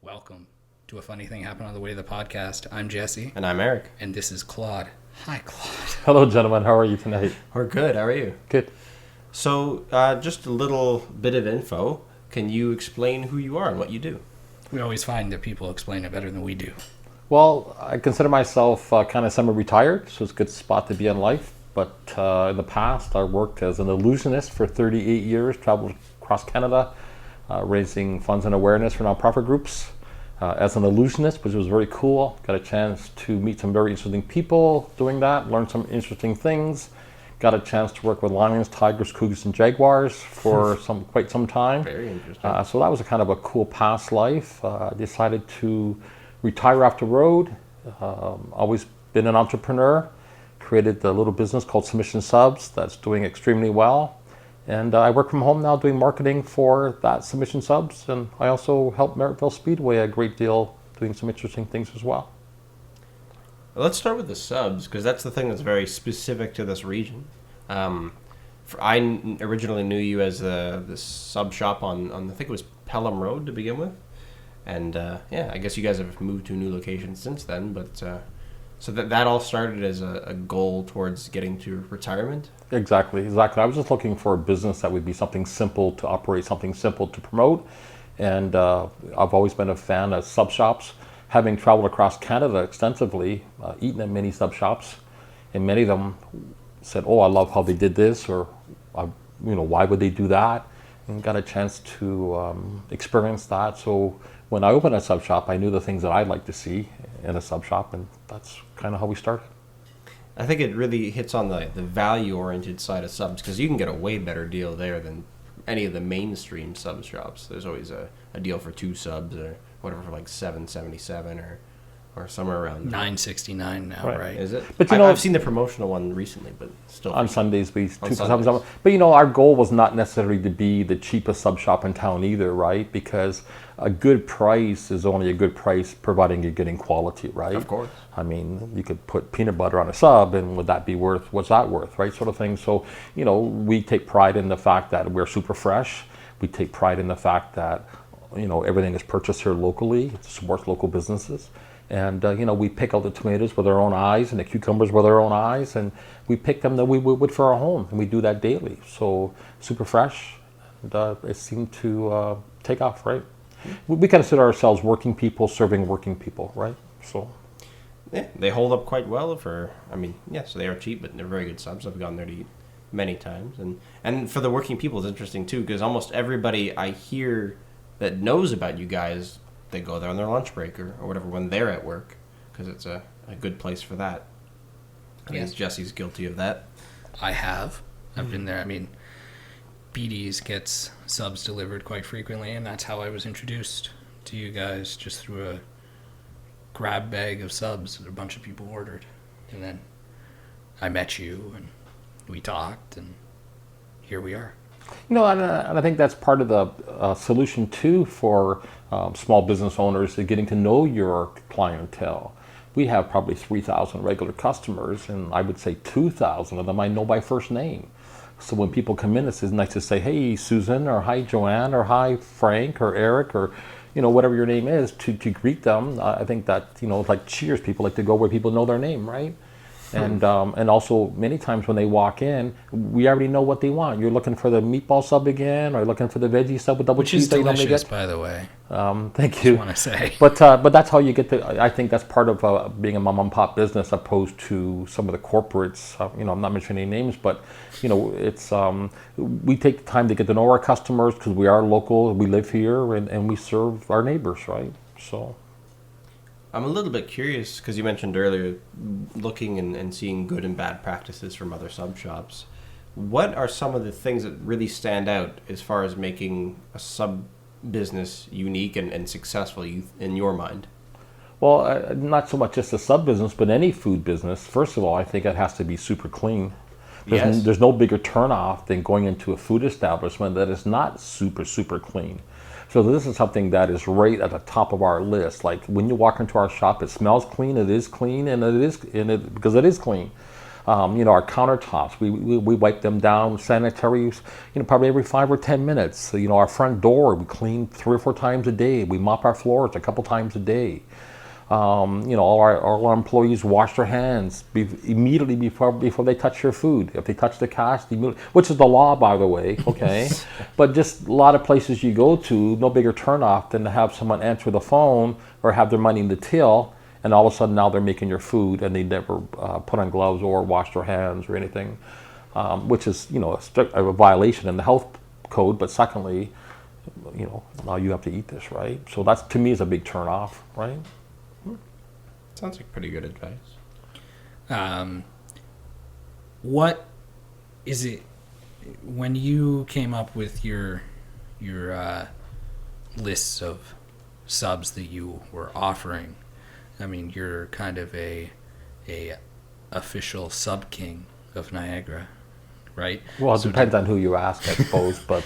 Welcome to A Funny Thing Happened on the Way to the Podcast. I'm Jesse. And I'm Eric. And this is Claude. Hi, Claude. Hello, gentlemen. How are you tonight? We're good. How are you? Good. So, just a little bit of info. Can you explain who you are and what you do? We always find that people explain it better than we do. Well, I consider myself kind of semi-retired, so it's a good spot to be in life. But in the past, I worked as an illusionist for 38 years, traveled across Canada, raising funds and awareness for nonprofit groups. As an illusionist, which was very cool. Got a chance to meet some very interesting people doing that, learn some interesting things. Got a chance to work with lions, tigers, cougars, and jaguars for quite some time. Very interesting. So that was a kind of a cool past life. Decided to retire off the road. Always been an entrepreneur. Created a little business called Submission Subs that's doing extremely well. And I work from home now doing marketing for that Submission Subs. And I also help Merrittville Speedway a great deal doing some interesting things as well. Let's start with the subs, because that's the thing that's very specific to this region. I originally knew you as this sub shop on I think it was Pelham Road to begin with. And yeah, I guess you guys have moved to a new location since then. But so that all started as a goal towards getting to retirement? Exactly. I was just looking for a business that would be something simple to operate, something simple to promote. And I've always been a fan of sub shops, having traveled across Canada extensively, eaten at many sub shops, and many of them said, "Oh, I love how they did this," or "Why would they do that?" And got a chance to experience that. So when I opened a sub shop, I knew the things that I'd like to see in a sub shop, and that's kind of how we started. I think it really hits on the value-oriented side of subs, because you can get a way better deal there than any of the mainstream sub shops. There's always a deal for 2 subs or whatever for like $7.77 or somewhere around there. $9.69 now, right? Is it? But I've seen the promotional one recently, but still. On Sundays, we On two Sundays. But our goal was not necessarily to be the cheapest sub shop in town either, right? Because a good price is only a good price providing you're getting quality, right? Of course. I mean, you could put peanut butter on a sub, and would that be worth? What's that worth, right? Sort of thing. So, we take pride in the fact that we're super fresh. We take pride in the fact that everything is purchased here locally. It supports local businesses. And, we pick out the tomatoes with our own eyes and the cucumbers with our own eyes, and we pick them that we would for our home, and we do that daily. So super fresh, and it seemed to take off, right? We consider ourselves working people serving working people, right? So. Yeah, they hold up quite well so they are cheap, but they're very good subs. I've gone there to eat many times. And for the working people, it's interesting, too, because almost everybody I hear that knows about you guys, they go there on their lunch break or whatever when they're at work, because it's a good place for that. I guess Jesse's guilty of that. I have. I've been there. BD's gets subs delivered quite frequently, and that's how I was introduced to you guys, just through a grab bag of subs that a bunch of people ordered. And then I met you, and we talked, and here we are. And I think that's part of the solution too for small business owners is getting to know your clientele. We have probably 3,000 regular customers, and I would say 2,000 of them I know by first name. So when people come in, it's nice to say, "Hey, Susan," or "Hi, Joanne," or "Hi, Frank," or "Eric," or whatever your name is, to greet them. I think that it's like Cheers. People like to go where people know their name, right? And also many times when they walk in, we already know what they want. You're looking for the meatball sub again, or looking for the veggie sub with double Which cheese. is delicious, by the way. Thank you. I want to say. But that's how you get to. I think that's part of being a mom and pop business, opposed to some of the corporates. I'm not mentioning any names, but it's we take the time to get to know our customers because we are local. We live here, and we serve our neighbors, right? So. I'm a little bit curious, because you mentioned earlier looking and seeing good and bad practices from other sub shops. What are some of the things that really stand out as far as making a sub business unique and successful in your mind? Well, not so much just a sub business, but any food business. First of all, I think it has to be super clean. There's no bigger turnoff than going into a food establishment that is not super, super clean. So this is something that is right at the top of our list. Like when you walk into our shop, it smells clean, it is clean, because it is clean. Our countertops, we wipe them down, sanitary, probably every 5 or 10 minutes. So, our front door, we clean 3 or 4 times a day. We mop our floors a couple times a day. All our employees wash their hands immediately before they touch your food. If they touch the cash, which is the law, by the way, okay? But just a lot of places you go to, no bigger turnoff than to have someone answer the phone or have their money in the till, and all of a sudden now they're making your food and they never put on gloves or wash their hands or anything, which is, a violation in the health code. But secondly, now you have to eat this, right? So that's, to me, is a big turnoff, right? Sounds like pretty good advice. What is it when you came up with your lists of subs that you were offering? I mean, you're kind of a official sub king of Niagara, right? Well, it depends on who you ask, I suppose. But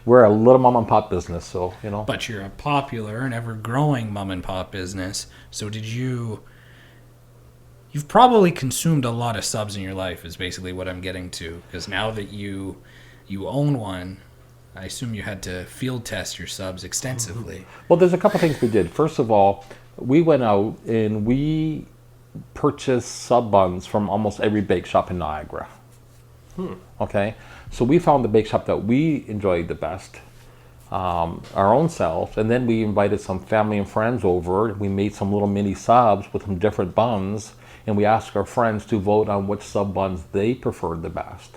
we're a little mom and pop business, so But you're a popular and ever growing mom and pop business. So you've probably consumed a lot of subs in your life, is basically what I'm getting to. Because now that you own one, I assume you had to field test your subs extensively. Well, there's a couple things we did. First of all, we went out and we purchased sub buns from almost every bake shop in Niagara. Okay, so we found the bake shop that we enjoyed the best, our own selves, and then we invited some family and friends over. We made some little mini subs with some different buns, and we asked our friends to vote on which sub buns they preferred the best.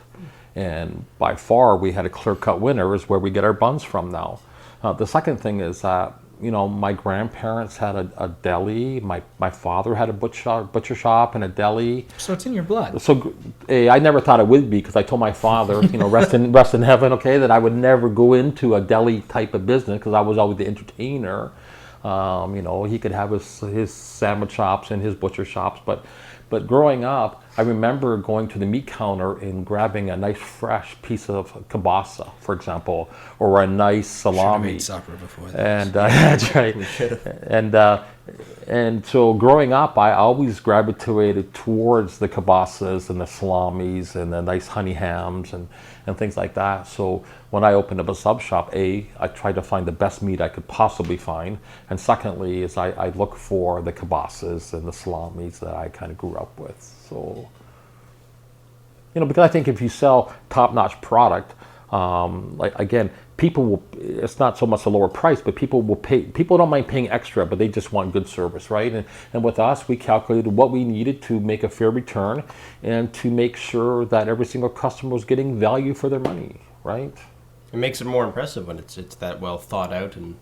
And by far, we had a clear-cut winner, is where we get our buns from now. The second thing is that my grandparents had a deli. My father had a butcher shop and a deli. So it's in your blood. So I never thought it would be, because I told my father, rest in heaven, okay, that I would never go into a deli type of business, because I was always the entertainer. He could have his sandwich shops and his butcher shops, but growing up, I remember going to the meat counter and grabbing a nice fresh piece of kielbasa, for example, or a nice salami. Should have made supper before this. And that's right. We should have. And so growing up, I always gravitated towards the kielbasas and the salamis and the nice honey hams and things like that. So when I opened up a sub shop, I tried to find the best meat I could possibly find. And secondly, is I look for the kielbasas and the salamis that I kind of grew up with. So, because I think if you sell top-notch product, people will, it's not so much a lower price, but people don't mind paying extra, but they just want good service, right? And with us, we calculated what we needed to make a fair return and to make sure that every single customer was getting value for their money, right? It makes it more impressive when it's that well thought out and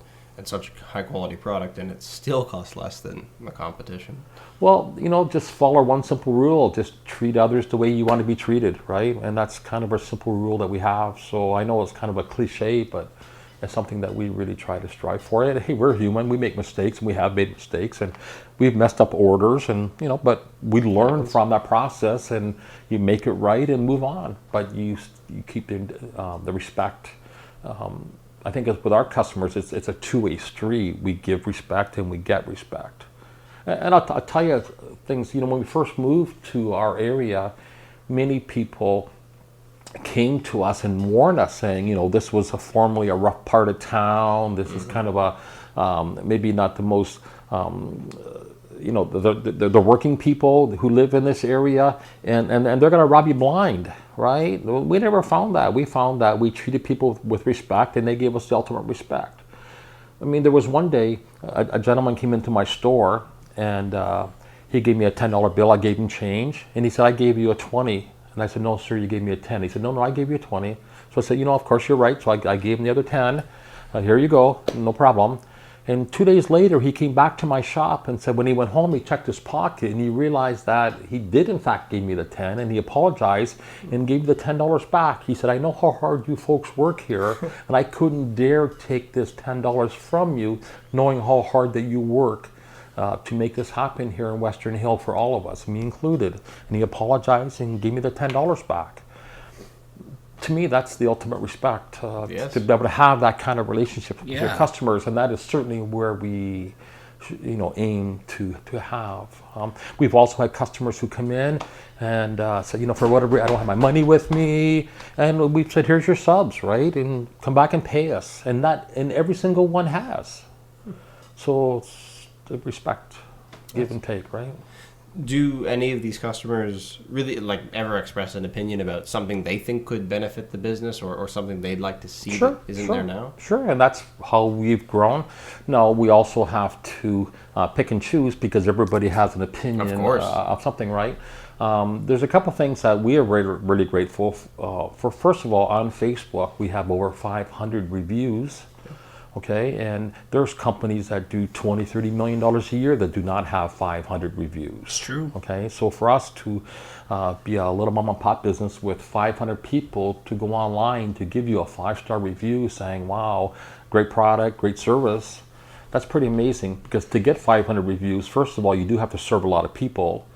such a high quality product, and it still costs less than the competition. Well, just follow one simple rule. Just treat others the way you want to be treated, right? And that's kind of a simple rule that we have. So I know it's kind of a cliche, but it's something that we really try to strive for. And hey, we're human. We make mistakes, and we have made mistakes, and we've messed up orders, and but we learn from that process, and you make it right and move on. But you keep the respect. I think with our customers, it's a two-way street. We give respect and we get respect. And I'll tell you things, when we first moved to our area, many people came to us and warned us saying, this was formerly a rough part of town. This is kind of a, maybe not the most, the working people who live in this area, and they're going to rob you blind, right? We never found that. We found that we treated people with respect, and they gave us the ultimate respect. I mean, there was one day a gentleman came into my store, and he gave me a $10 bill. I gave him change, and he said, I gave you a 20. And I said, no, sir, you gave me a 10. He said, no, I gave you a 20. So I said, of course you're right. So I gave him the other 10. Here you go, no problem. And 2 days later, he came back to my shop and said when he went home, he checked his pocket and he realized that he did, in fact, give me the 10, and he apologized and gave the $10 back. He said, I know how hard you folks work here, and I couldn't dare take this $10 from you, knowing how hard that you work to make this happen here in Western Hill for all of us, me included. And he apologized and gave me the $10 back. To me, that's the ultimate respect, Yes. to be able to have that kind of relationship with your Yeah. customers, and that is certainly where we aim to have. We've also had customers who come in and say, for whatever, I don't have my money with me, and we've said, here's your subs, right, and come back and pay us, and every single one has. So it's the respect, give and take, right? Do any of these customers really ever express an opinion about something they think could benefit the business, or something they'd like to see that isn't there now? Sure, and that's how we've grown. Now, we also have to pick and choose because everybody has an opinion of something, right? There's a couple things that we are really grateful for. First of all, on Facebook, we have over 500 reviews. Okay, and there's companies that do $20, $30 million a year that do not have 500 reviews. It's true. Okay, so for us to be a little mom and pop business with 500 people to go online to give you a 5-star review saying, wow, great product, great service, that's pretty amazing, because to get 500 reviews, first of all, you do have to serve a lot of people.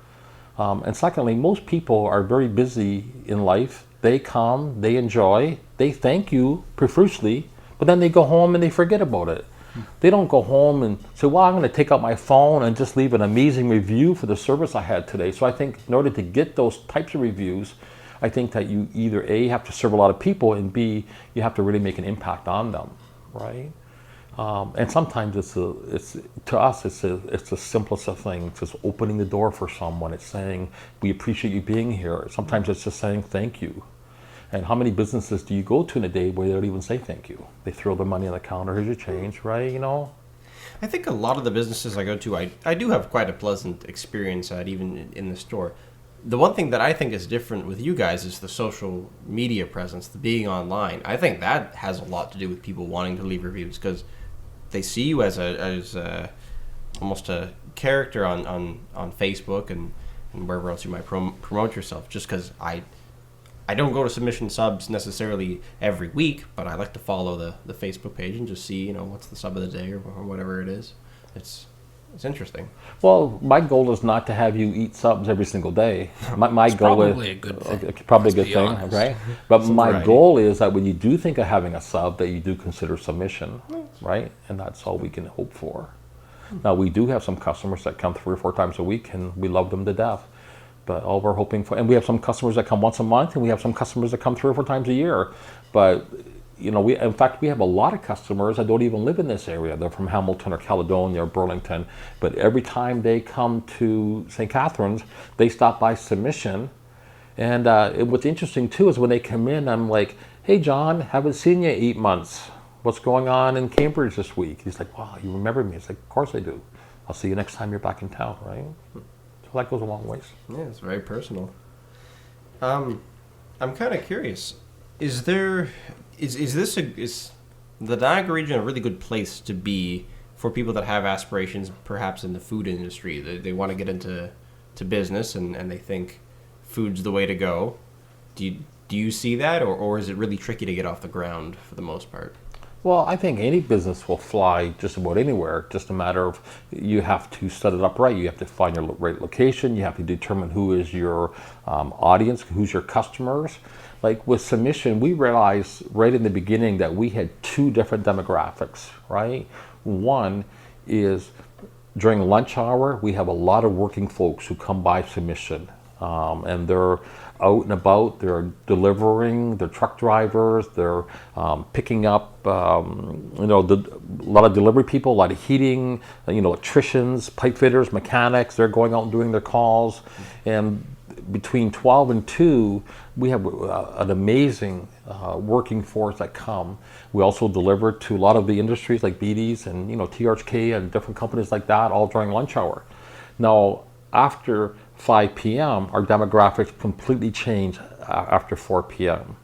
And secondly, most people are very busy in life. They come, they enjoy, they thank you profusely, but then they go home and they forget about it. They don't go home and say, well, I'm going to take out my phone and just leave an amazing review for the service I had today. So I think in order to get those types of reviews, I think that you either A, have to serve a lot of people, and B, you have to really make an impact on them, right? And sometimes it's to us, it's the simplest of things. It's just opening the door for someone. It's saying, we appreciate you being here. Sometimes it's just saying thank you. And how many businesses do you go to in a day where they don't even say thank you? They throw their money on the counter, here's your change, right? I think a lot of the businesses I go to, I do have quite a pleasant experience at, even in the store. The one thing that I think is different with you guys is the social media presence, the being online. I think that has a lot to do with people wanting to leave reviews, because they see you as almost a character on Facebook and wherever else you might promote yourself. Just because I don't go to Submission Subs necessarily every week, but I like to follow the Facebook page and just see, what's the sub of the day or whatever it is. It's interesting. Well, my goal is not to have you eat subs every single day. My goal probably a good thing. Probably a good thing, honest. Right? But my goal is that when you do think of having a sub, that you do consider submission, right? And that's all we can hope for. Now, we do have some customers that come 3 or 4 times a week, and we love them to death. But all we're hoping for, and we have some customers that come once a month, and we have some customers that come 3 or 4 times a year. But in fact, we have a lot of customers that don't even live in this area. They're from Hamilton or Caledonia or Burlington. But every time they come to St. Catharines, they stop by Submission. And what's interesting too is when they come in, I'm like, "Hey, John, haven't seen you in 8 months. What's going on in Cambridge this week?" He's like, "Wow, you remember me?" It's like, "Of course I do. I'll see you next time you're back in town," right? So that goes a long ways. Yeah, it's very personal. I'm kind of curious. Is the Niagara region a really good place to be for people that have aspirations, perhaps in the food industry? They want to get into business and they think food's the way to go. Do you see that, or is it really tricky to get off the ground for the most part? Well, I think any business will fly just about anywhere. Just a matter of you have to set it up right. You have to find your right location. You have to determine who is your audience, who's your customers. Like with Submission, we realized right in the beginning that we had 2 different demographics, right? One is during lunch hour, we have a lot of working folks who come by Submission, and they're out and about, they're delivering, they're truck drivers, they're picking up, a lot of delivery people, a lot of heating, electricians, pipe fitters, mechanics, they're going out and doing their calls. And between 12 and 2, we have an amazing working force that come. We also deliver to a lot of the industries like BD's and TRHK and different companies like that, all during lunch hour. Now, after 5 p.m., our demographics completely change after 4 p.m.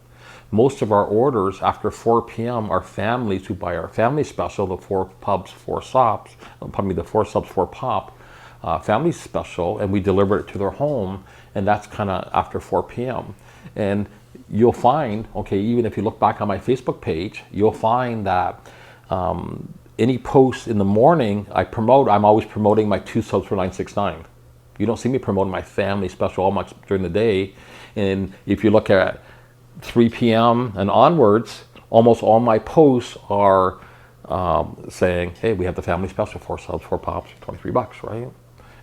Most of our orders after 4 p.m. are families who buy our family special, the 4 pubs, 4 subs, the 4 subs, 4 pop family special, and we deliver it to their home, and that's kind of after 4 p.m. And you'll find, even if you look back on my Facebook page, you'll find that any post in the morning I'm always promoting my 2 subs for $9.69. You don't see me promoting my family special all much during the day. And if you look at 3 p.m. and onwards, almost all my posts are saying, hey, we have the family special, 4 subs, 4 pops, $23, right?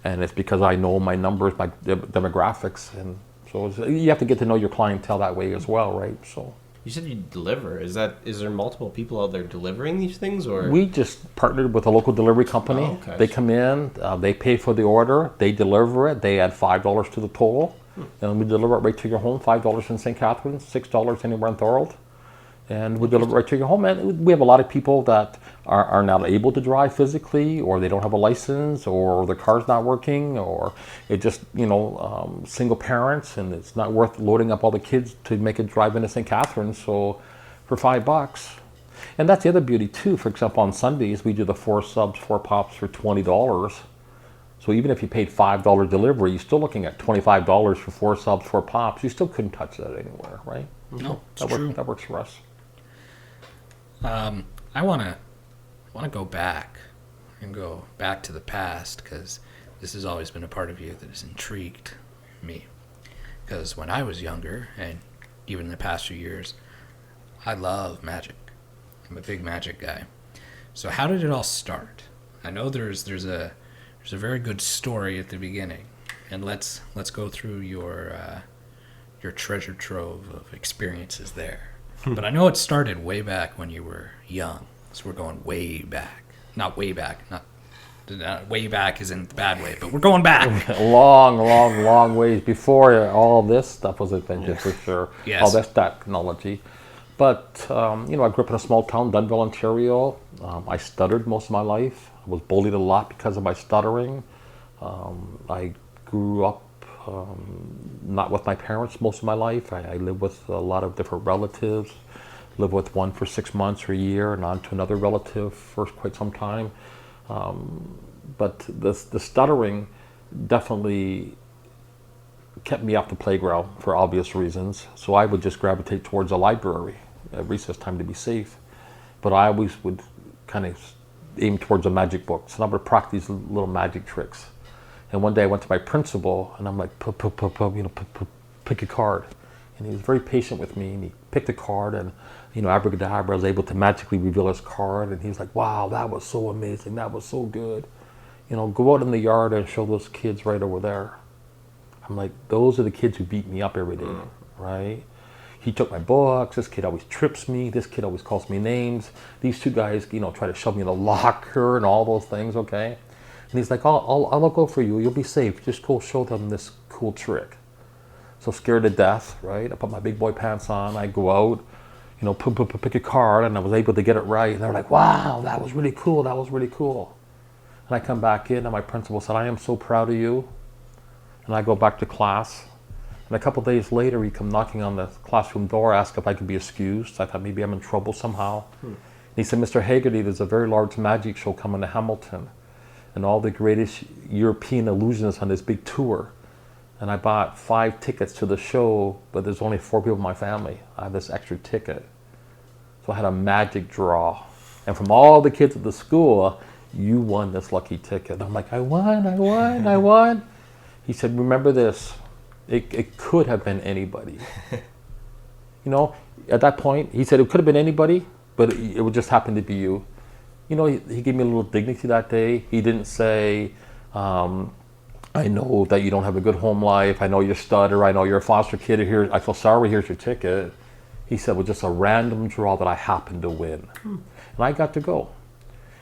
And it's because I know my numbers, my demographics, and so you have to get to know your clientele that way as well, right? So You said you deliver. Is there multiple people out there delivering these things, or? we just partnered with a local delivery company. Oh, okay. They come in, they pay for the order, they deliver it, they add $5 to the total, and we deliver it right to your home. $5 in St. Catharines, $6 anywhere in Thorold. And we deliver right to your home. And we have a lot of people that are not able to drive physically, or they don't have a license, or the car's not working, or it just, single parents, and it's not worth loading up all the kids to make it drive into St. Catharines. So for $5. And that's the other beauty too. For example, on Sundays, we do the 4 subs, 4 pops for $20. So even if you paid $5 delivery, you're still looking at $25 for 4 subs, 4 pops. You still couldn't touch that anywhere, right? No, it's That true. that works for us. I want to go back and go back to the past, because this has always been a part of you that has intrigued me. Because when I was younger, and even in the past few years, I love magic. I'm a big magic guy. So how did it all start? I know there's a very good story at the beginning, and let's go through your treasure trove of experiences there. But I know it started way back when you were young. So we're going way back. Not way back. Not way back is in the bad way, but we're going back. long ways before all this stuff was invented, for sure. Yes. All this technology. But, I grew up in a small town, Dunnville, Ontario. I stuttered most of my life. I was bullied a lot because of my stuttering. I grew up not with my parents most of my life. I lived with a lot of different relatives. Lived with one for 6 months or a year, and on to another relative for quite some time. But the stuttering definitely kept me off the playground for obvious reasons. So I would just gravitate towards a library at recess time to be safe. But I always would kind of aim towards a magic book. So I would practice these little magic tricks. And one day I went to my principal, and I'm like, pick a card. And he was very patient with me, and he picked a card, and abracadabra, I was able to magically reveal his card, and he was like, wow, that was so amazing, that was so good. Go out in the yard and show those kids right over there. I'm like, those are the kids who beat me up every day, right? He took my books, this kid always trips me, this kid always calls me names. These 2 guys, try to shove me in the locker and all those things, okay? And he's like, I'll go for you, you'll be safe, just go show them this cool trick. So scared to death, right? I put my big boy pants on, I go out, pick a card, and I was able to get it right. And they were like, wow, that was really cool, that was really cool. And I come back in, and my principal said, I am so proud of you. And I go back to class. And a couple days later, he come knocking on the classroom door, asked if I could be excused. I thought maybe I'm in trouble somehow. And he said, Mr. Haggerty, there's a very large magic show coming to Hamilton, and all the greatest European illusionists on this big tour. And I bought 5 tickets to the show, but there's only 4 people in my family. I have this extra ticket. So I had a magic draw. And from all the kids at the school, you won this lucky ticket. I'm like, I won. He said, remember this, it could have been anybody. At that point, he said it could have been anybody, but it would just happen to be you. He gave me a little dignity that day. He didn't say, I know that you don't have a good home life. I know you're a stutter. I know you're a foster kid. Here, I feel sorry. Here's your ticket. He said, well, just a random draw that I happened to win. And I got to go.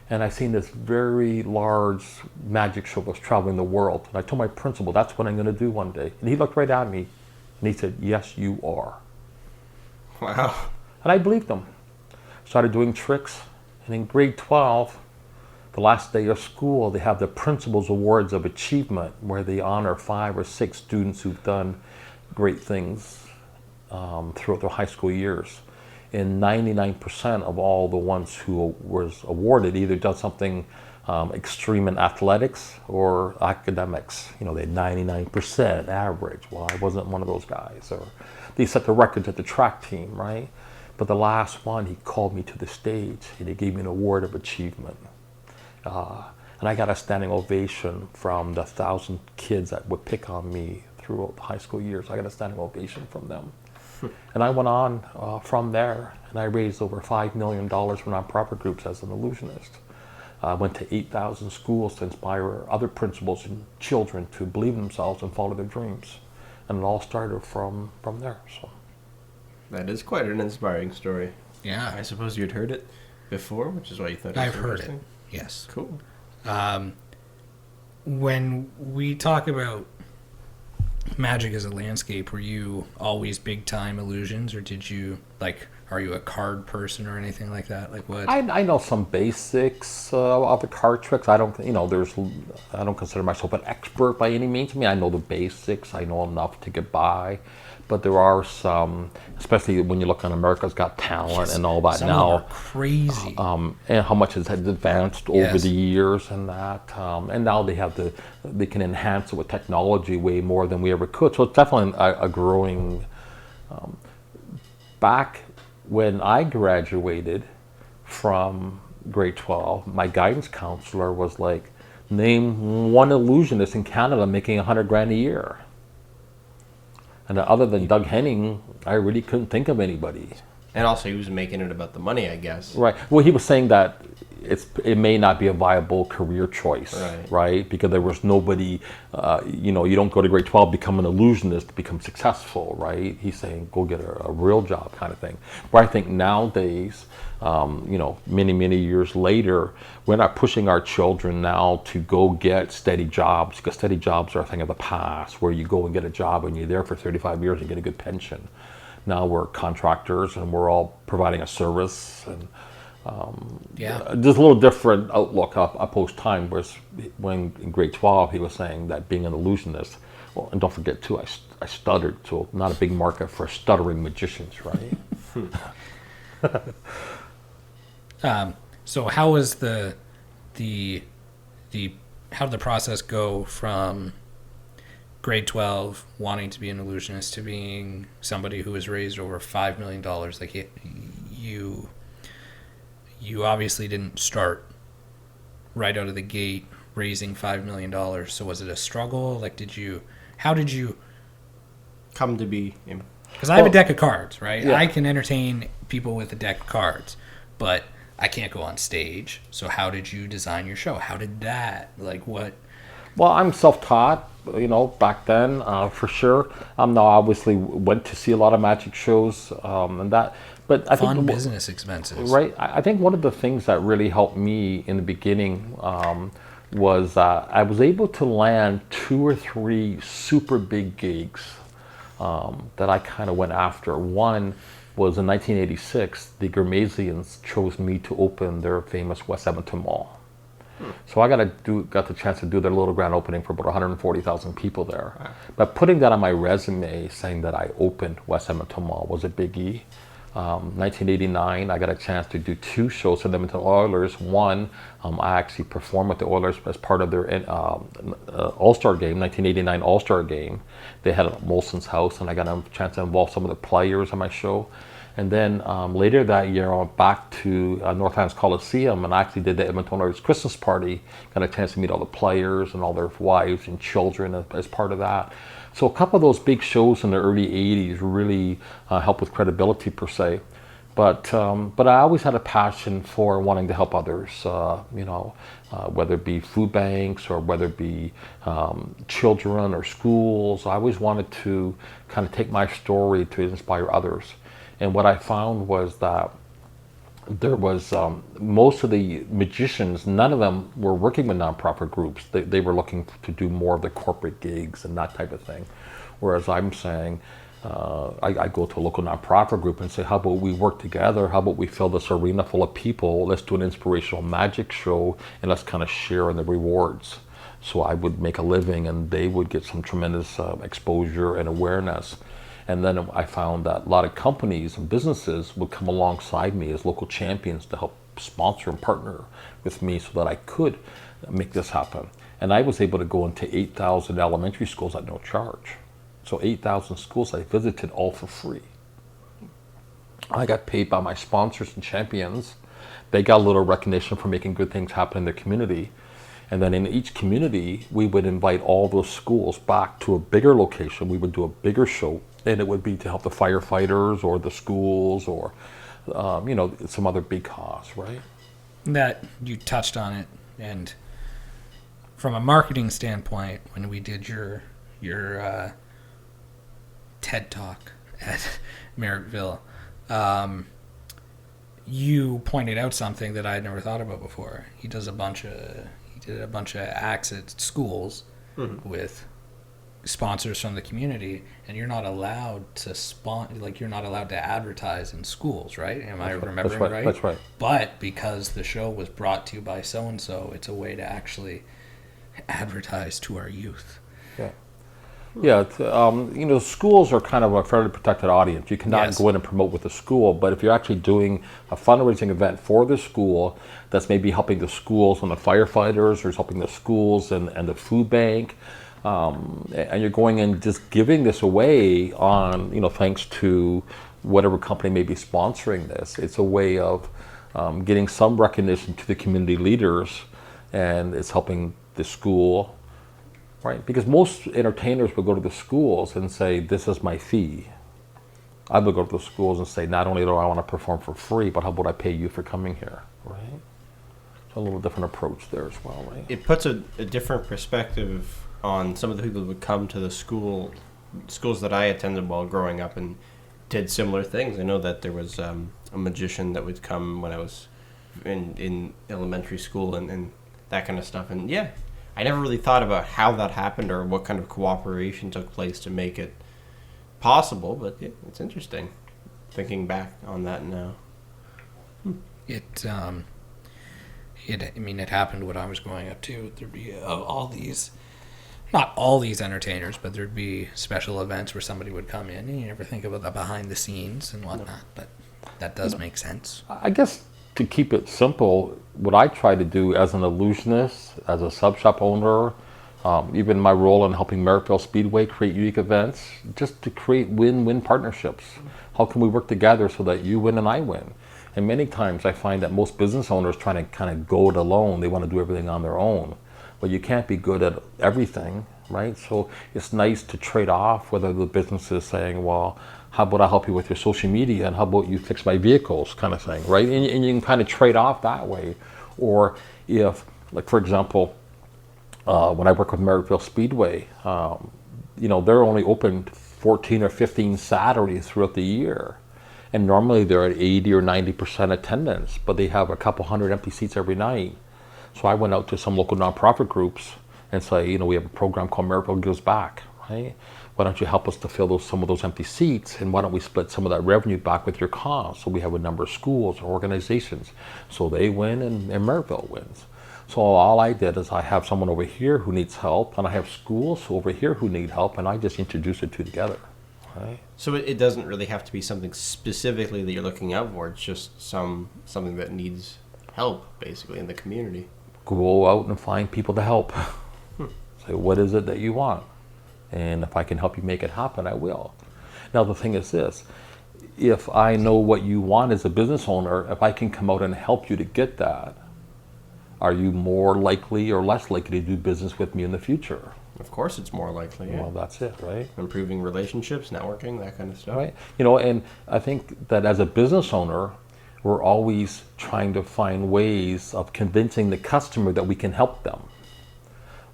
And I seen this very large magic show that was traveling the world. And I told my principal, that's what I'm going to do one day. And he looked right at me, and he said, yes, you are. Wow. And I believed him. Started doing tricks. And in grade 12, the last day of school, they have the Principal's Awards of Achievement, where they honor 5 or 6 students who've done great things throughout their high school years. And 99% of all the ones who was awarded either done something extreme in athletics or academics. They had 99% average. Well, I wasn't one of those guys. Or they set the records at the track team, right? But the last one, he called me to the stage, and he gave me an award of achievement. And I got a standing ovation from the 1,000 kids that would pick on me throughout the high school years. I got a standing ovation from them. And I went on from there, and I raised over $5 million for nonprofit groups as an illusionist. I went to 8,000 schools to inspire other principals and children to believe in themselves and follow their dreams. And it all started from there. So That is quite an inspiring story. Yeah. I suppose you'd heard it before, which is why you thought it was I've heard it. interesting. Yes. Cool. When we talk about magic as a landscape, were you always big time illusions, or did you are you a card person or anything like that? Like what? I know some basics of the card tricks. I don't consider myself an expert by any means. I mean, I know the basics. I know enough to get by. But there are some, especially when you look on America's Got Talent and all that Some now. of them are crazy. And how much has advanced over Yes. the years and that. And now they can enhance it with technology way more than we ever could. So it's definitely a growing. Back when I graduated from grade 12, my guidance counselor was like, name one illusionist in Canada making $100,000 a year. And other than Doug Henning, I really couldn't think of anybody. And also, he was making it about the money, I guess. Right. Well, he was saying that it may not be a viable career choice, right? Because there was nobody, you don't go to grade 12, become an illusionist to become successful, right? He's saying go get a real job kind of thing. But I think nowadays, many, many years later, we're not pushing our children now to go get steady jobs, because steady jobs are a thing of the past, where you go and get a job and you're there for 35 years and get a good pension. Now we're contractors and we're all providing a service, and there's a little different outlook post time. Whereas when in grade 12 he was saying that being an illusionist, well, and don't forget too, I stuttered, so not a big market for stuttering magicians, right? So how was the how did the process go from grade 12 wanting to be an illusionist to being somebody who has raised over $5 million? Like you obviously didn't start right out of the gate raising $5 million. So was it a struggle? How did you come to be? Because I have a deck of cards, right? Yeah. I can entertain people with a deck of cards, but I can't go on stage. So how did you design your show? How did that, what? Well, I'm self-taught, back then, for sure. Now, obviously, went to see a lot of magic shows and that. But I think business expenses. Right. I think one of the things that really helped me in the beginning was I was able to land 2 or 3 super big gigs that I kind of went after. One was in 1986, the Gramasians chose me to open their famous West Edmonton Mall. So I got the chance to do their little grand opening for about 140,000 people there. Wow. But putting that on my resume, saying that I opened West Edmonton Mall, was a biggie. 1989, I got a chance to do 2 shows for the Edmonton Oilers. One, I actually performed with the Oilers as part of their All-Star game, 1989 All-Star game. They had it at Molson's house, and I got a chance to involve some of the players on my show. And then later that year, I went back to Northlands Coliseum and I actually did the Edmonton Oilers Christmas party. Got a chance to meet all the players and all their wives and children as part of that. So a couple of those big shows in the early 80s really helped with credibility per se. But I always had a passion for wanting to help others, whether it be food banks or whether it be children or schools. I always wanted to kind of take my story to inspire others. And what I found was that there was most of the magicians, none of them were working with nonprofit groups. They were looking to do more of the corporate gigs and that type of thing. Whereas I'm saying, I go to a local nonprofit group and say, how about we work together? How about we fill this arena full of people? Let's do an inspirational magic show and let's kind of share in the rewards. So I would make a living and they would get some tremendous exposure and awareness. And then I found that a lot of companies and businesses would come alongside me as local champions to help sponsor and partner with me so that I could make this happen. And I was able to go into 8,000 elementary schools at no charge. So 8,000 schools I visited all for free. I got paid by my sponsors and champions. They got a little recognition for making good things happen in their community. And then in each community, we would invite all those schools back to a bigger location. We would do a bigger show and it would be to help the firefighters or the schools or, some other big cause, right? That you touched on it, and from a marketing standpoint, when we did your TED Talk at Merrittville, you pointed out something that I'd never thought about before. He did a bunch of acts at schools with sponsors from the community, and you're not allowed to you're not allowed to advertise in schools, right? Am I remembering right? That's right. But because the show was brought to you by so and so, it's a way to actually advertise to our youth. Yeah. Yeah, schools are kind of a fairly protected audience. You cannot go in and promote with the school, but if you're actually doing a fundraising event for the school that's maybe helping the schools and the firefighters, or helping the schools and the food bank, and you're going and just giving this away on, thanks to whatever company may be sponsoring this, it's a way of getting some recognition to the community leaders, and it's helping the school. Right, because most entertainers will go to the schools and say, "This is my fee." I will go to the schools and say, "Not only do I want to perform for free, but how about I pay you for coming here?" Right? It's a little different approach there as well, right? It puts a different perspective on some of the people that would come to the schools that I attended while growing up and did similar things. I know that there was a magician that would come when I was in elementary school and that kind of stuff, and yeah. I never really thought about how that happened or what kind of cooperation took place to make it possible, but yeah, it's interesting thinking back on that now. It happened when I was growing up too. There'd be not all these entertainers, but there'd be special events where somebody would come in, and you never think about the behind the scenes and whatnot, but that does make sense. I guess to keep it simple, what I try to do as an illusionist, as a sub shop owner, even my role in helping Merrittville Speedway create unique events, just to create win-win partnerships. How can we work together so that you win and I win? And many times I find that most business owners try to kind of go it alone. They want to do everything on their own. But you can't be good at everything, right? So it's nice to trade off, whether the business is saying, well, how about I help you with your social media, and how about you fix my vehicles, kind of thing, right? And you can kind of trade off that way. Or if, like for example, when I work with Merrittville Speedway, they're only open 14 or 15 Saturdays throughout the year. And normally they're at 80 or 90% attendance, but they have a couple hundred empty seats every night. So I went out to some local nonprofit groups and say, we have a program called Merrittville Gives Back, right? Why don't you help us to fill some of those empty seats, and why don't we split some of that revenue back with your cause? So we have a number of schools or organizations. So they win and Merrittville wins. So all I did is I have someone over here who needs help, and I have schools over here who need help, and I just introduce the two together. Right? So it doesn't really have to be something specifically that you're looking out for. It's just something that needs help, basically, in the community. Go out and find people to help. Say, what is it that you want? And if I can help you make it happen, I will. Now the thing is this, if I know what you want as a business owner, if I can come out and help you to get that, are you more likely or less likely to do business with me in the future? Of course it's more likely, yeah. Well, that's it, right? Improving relationships, networking, that kind of stuff. Right. And I think that as a business owner, we're always trying to find ways of convincing the customer that we can help them.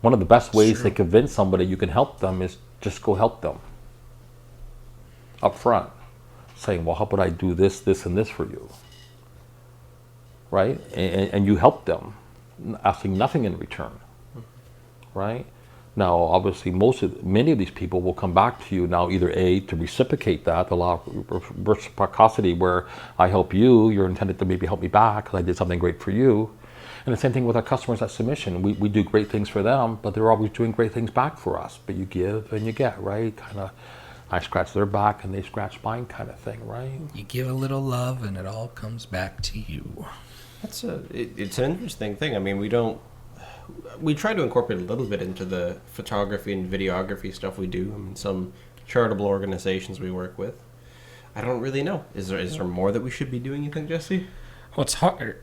One of the best ways to convince somebody you can help them is just go help them up front, saying, well, how about I do this, this, and this for you, right? And you help them, asking nothing in return, right? Now, obviously, many of these people will come back to you now, either A, to reciprocate that, the law of reciprocity, where I help you, you're intended to maybe help me back because I did something great for you. And the same thing with our customers at submission. We do great things for them, but they're always doing great things back for us. But you give and you get, right? Kind of, I scratch their back and they scratch mine kind of thing, right? You give a little love and it all comes back to you. It's an interesting thing. I mean, we try to incorporate a little bit into the photography and videography stuff we do. I mean, some charitable organizations we work with. I don't really know. Is there more that we should be doing, you think, Jesse? Well, it's hard.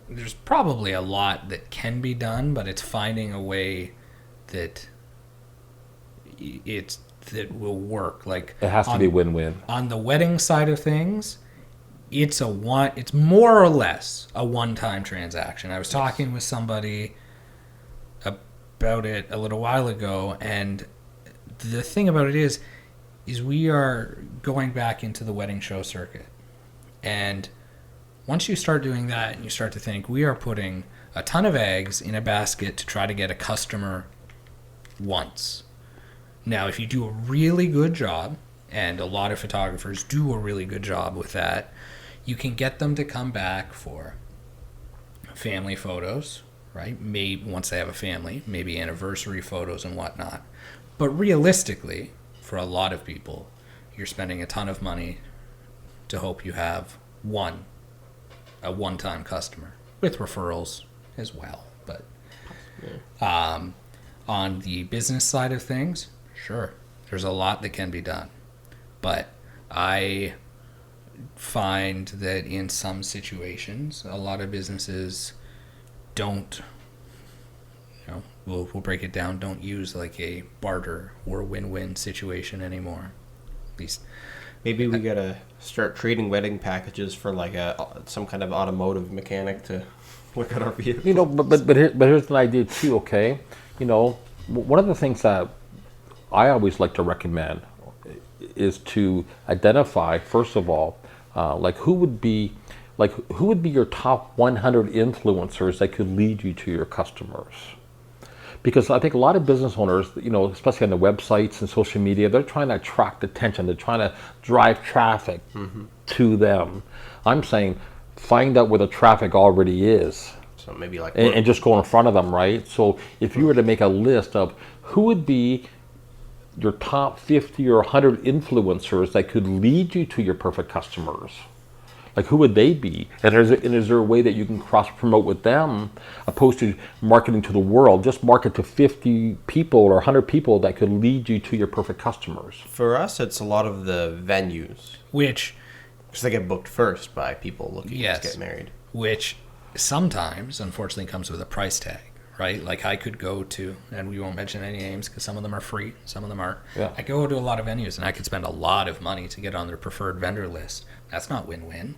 There's probably a lot that can be done, but it's finding a way that it's that will work. Like It has to be win-win. on the wedding side of things, it's more or less a one-time transaction. I was talking with somebody about it a little while ago, and the thing about it is we are going back into the wedding show circuit. And once you start doing that and you start to think, we are putting a ton of eggs in a basket to try to get a customer once. Now, if you do a really good job, and a lot of photographers do a really good job with that, you can get them to come back for family photos, right? Maybe once they have a family, maybe anniversary photos and whatnot. But realistically, for a lot of people, you're spending a ton of money to hope you have a one-time customer with referrals as well. But on the business side of things, sure, there's a lot that can be done. But I find that in some situations, a lot of businesses don't, we'll break it down, don't use like a barter or win-win situation anymore. At least Maybe we gotta start trading wedding packages for like some kind of automotive mechanic to look at our vehicles. But here's an idea too. Okay, one of the things that I always like to recommend is to identify, first of all, who would be your top 100 influencers that could lead you to your customers. Because I think a lot of business owners, especially on the websites and social media, they're trying to attract attention. They're trying to drive traffic to them. I'm saying find out where the traffic already is. So maybe and just go in front of them, right? So if you were to make a list of who would be your top 50 or 100 influencers that could lead you to your perfect customers, like who would they be? And is there a way that you can cross promote with them, opposed to marketing to the world? Just market to 50 people or 100 people that could lead you to your perfect customers. For us, it's a lot of the venues, because they get booked first by people looking to get married. Which sometimes, unfortunately, comes with a price tag, right? Like I could go to, and we won't mention any names because some of them are free, some of them aren't. Yeah. I go to a lot of venues and I could spend a lot of money to get on their preferred vendor list. That's not win-win.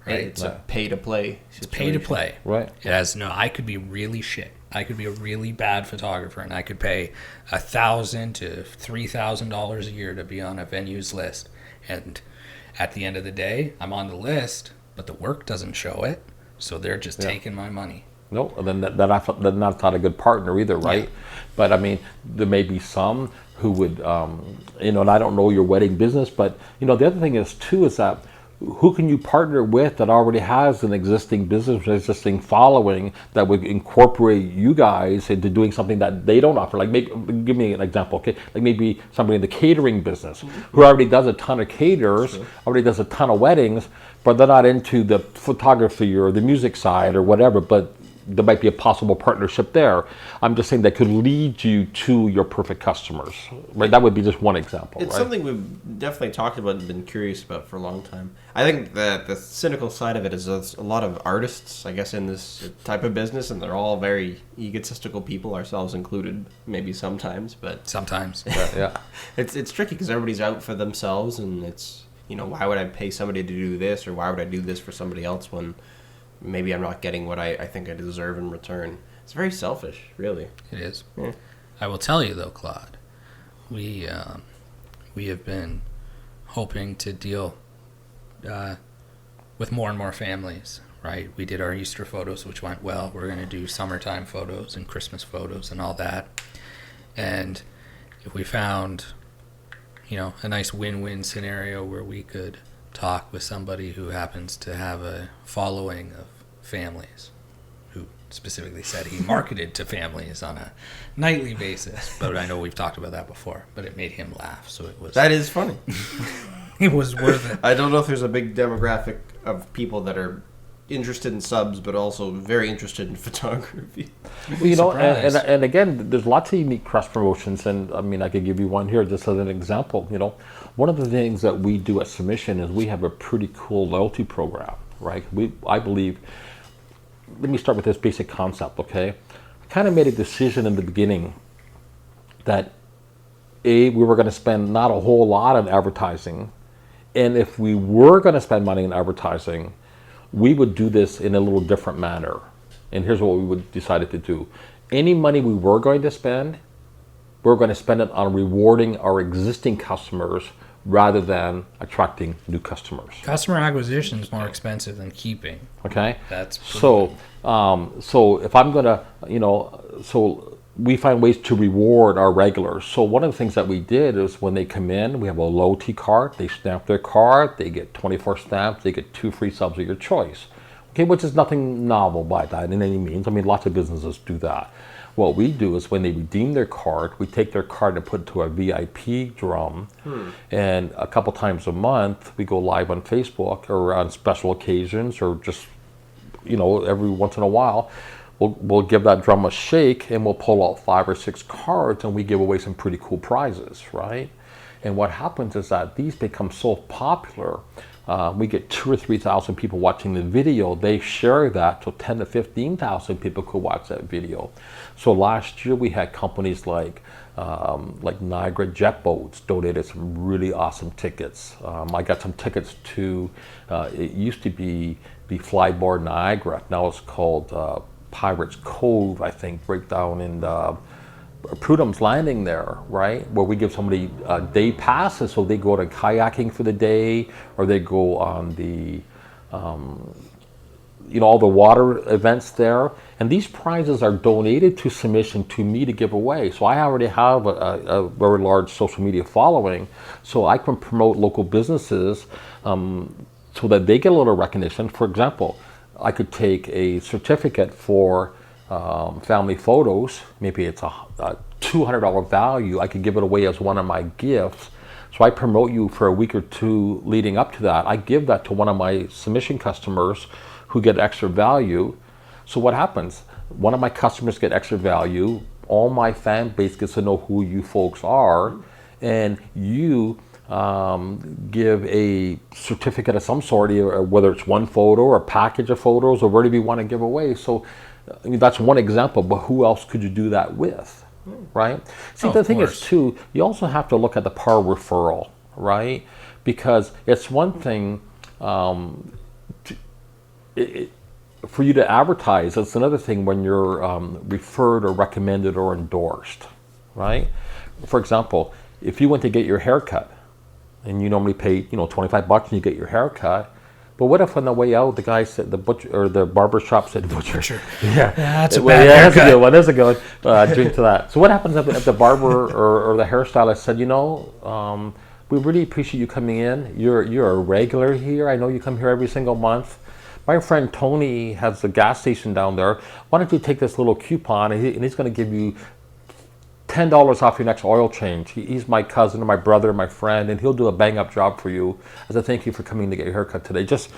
Right? It's a pay-to-play situation. It's pay-to-play. Right. I could be really shit. I could be a really bad photographer, and I could pay $1,000 to $3,000 a year to be on a venue's list. And at the end of the day, I'm on the list, but the work doesn't show it, so they're just taking my money. No, then that's not a good partner either, right? Yeah. But I mean, there may be some who would, and I don't know your wedding business, but the other thing is too is that who can you partner with that already has an existing business, an existing following that would incorporate you guys into doing something that they don't offer? Like, give me an example, okay? Like maybe somebody in the catering business who already does a ton of caterers, already does a ton of weddings, but they're not into the photography or the music side or whatever, but there might be a possible partnership there. I'm just saying that could lead you to your perfect customers. Right? That would be just one example. It's something we've definitely talked about and been curious about for a long time. I think that the cynical side of it is there's a lot of artists, I guess, in this type of business, and they're all very egotistical people, ourselves included, maybe sometimes. But sometimes, yeah. It's tricky because everybody's out for themselves, and it's why would I pay somebody to do this, or why would I do this for somebody else when maybe I'm not getting what I think I deserve in return. It's very selfish, really. It is. Yeah. I will tell you, though, Claude, we have been hoping to deal with more and more families, right? We did our Easter photos, which went well. We're going to do summertime photos and Christmas photos and all that. And if we found, a nice win-win scenario where we could talk with somebody who happens to have a following of families, who specifically said he marketed to families on a nightly basis, but I know we've talked about that before, but it made him laugh, so that is funny. It was worth it. I don't know if there's a big demographic of people that are interested in subs but also very interested in photography. And again, there's lots of unique cross promotions, and I mean I could give you one here just as an example. One of the things that we do at Submission is we have a pretty cool loyalty program, right? I believe, let me start with this basic concept, okay? I kind of made a decision in the beginning that we were going to spend not a whole lot on advertising. And if we were going to spend money on advertising, we would do this in a little different manner. And here's what we would decided to do. Any money we were going to spend, we're going to spend it on rewarding our existing customers rather than attracting new customers. Customer acquisition is more expensive than keeping. Okay? That's so if I'm going to, so we find ways to reward our regulars. So one of the things that we did is when they come in, we have a loyalty card. They stamp their card. They get 24 stamps. They get 2 free subs of your choice. Okay, which is nothing novel by that in any means. I mean, lots of businesses do that. What we do is when they redeem their card, we take their card and put it to a VIP drum. And a couple times a month, we go live on Facebook or on special occasions or just, every once in a while. We'll give that drum a shake and we'll pull out 5 or 6 cards and we give away some pretty cool prizes, right? And what happens is that these become so popular, we get 2,000 or 3,000 people watching the video. They share that, so 10,000 to 15,000 people could watch that video. So last year we had companies like Niagara Jet Boats donated some really awesome tickets. I got some tickets to, it used to be Flyboard Niagara. Now it's called Pirates Cove, I think, right down in Prudhomme's Landing there, right? Where we give somebody day passes so they go to kayaking for the day or they go on the, all the water events there. And these prizes are donated to submission to me to give away. So I already have a very large social media following, so I can promote local businesses so that they get a little recognition. For example, I could take a certificate for family photos. Maybe it's a $200 value. I could give it away as one of my gifts. So I promote you for a week or 2 leading up to that. I give that to one of my submission customers who get extra value. So what happens? One of my customers get extra value. All my fan base gets to know who you folks are. And you give a certificate of some sort, whether it's one photo or a package of photos or whatever you want to give away. So that's one example, but who else could you do that with, right? See, the thing is too, you also have to look at the power of referral, right? Because it's one thing for you to advertise. It's another thing when you're referred or recommended or endorsed, right? For example, if you went to get your hair cut, and you normally pay, $25 and you get your hair cut. But what if on the way out the guy said, the butcher or the barber shop said butcher? Yeah, that's a bad haircut. That's a good one. That's a good one. Drink to that. So what happens if the barber or the hairstylist said, we really appreciate you coming in. You're a regular here. I know you come here every single month. My friend Tony has a gas station down there. Why don't you take this little coupon and he's going to give you $10 off your next oil change. He's my cousin or my brother, my friend, and he'll do a bang-up job for you as a thank you for coming to get your haircut today. Just,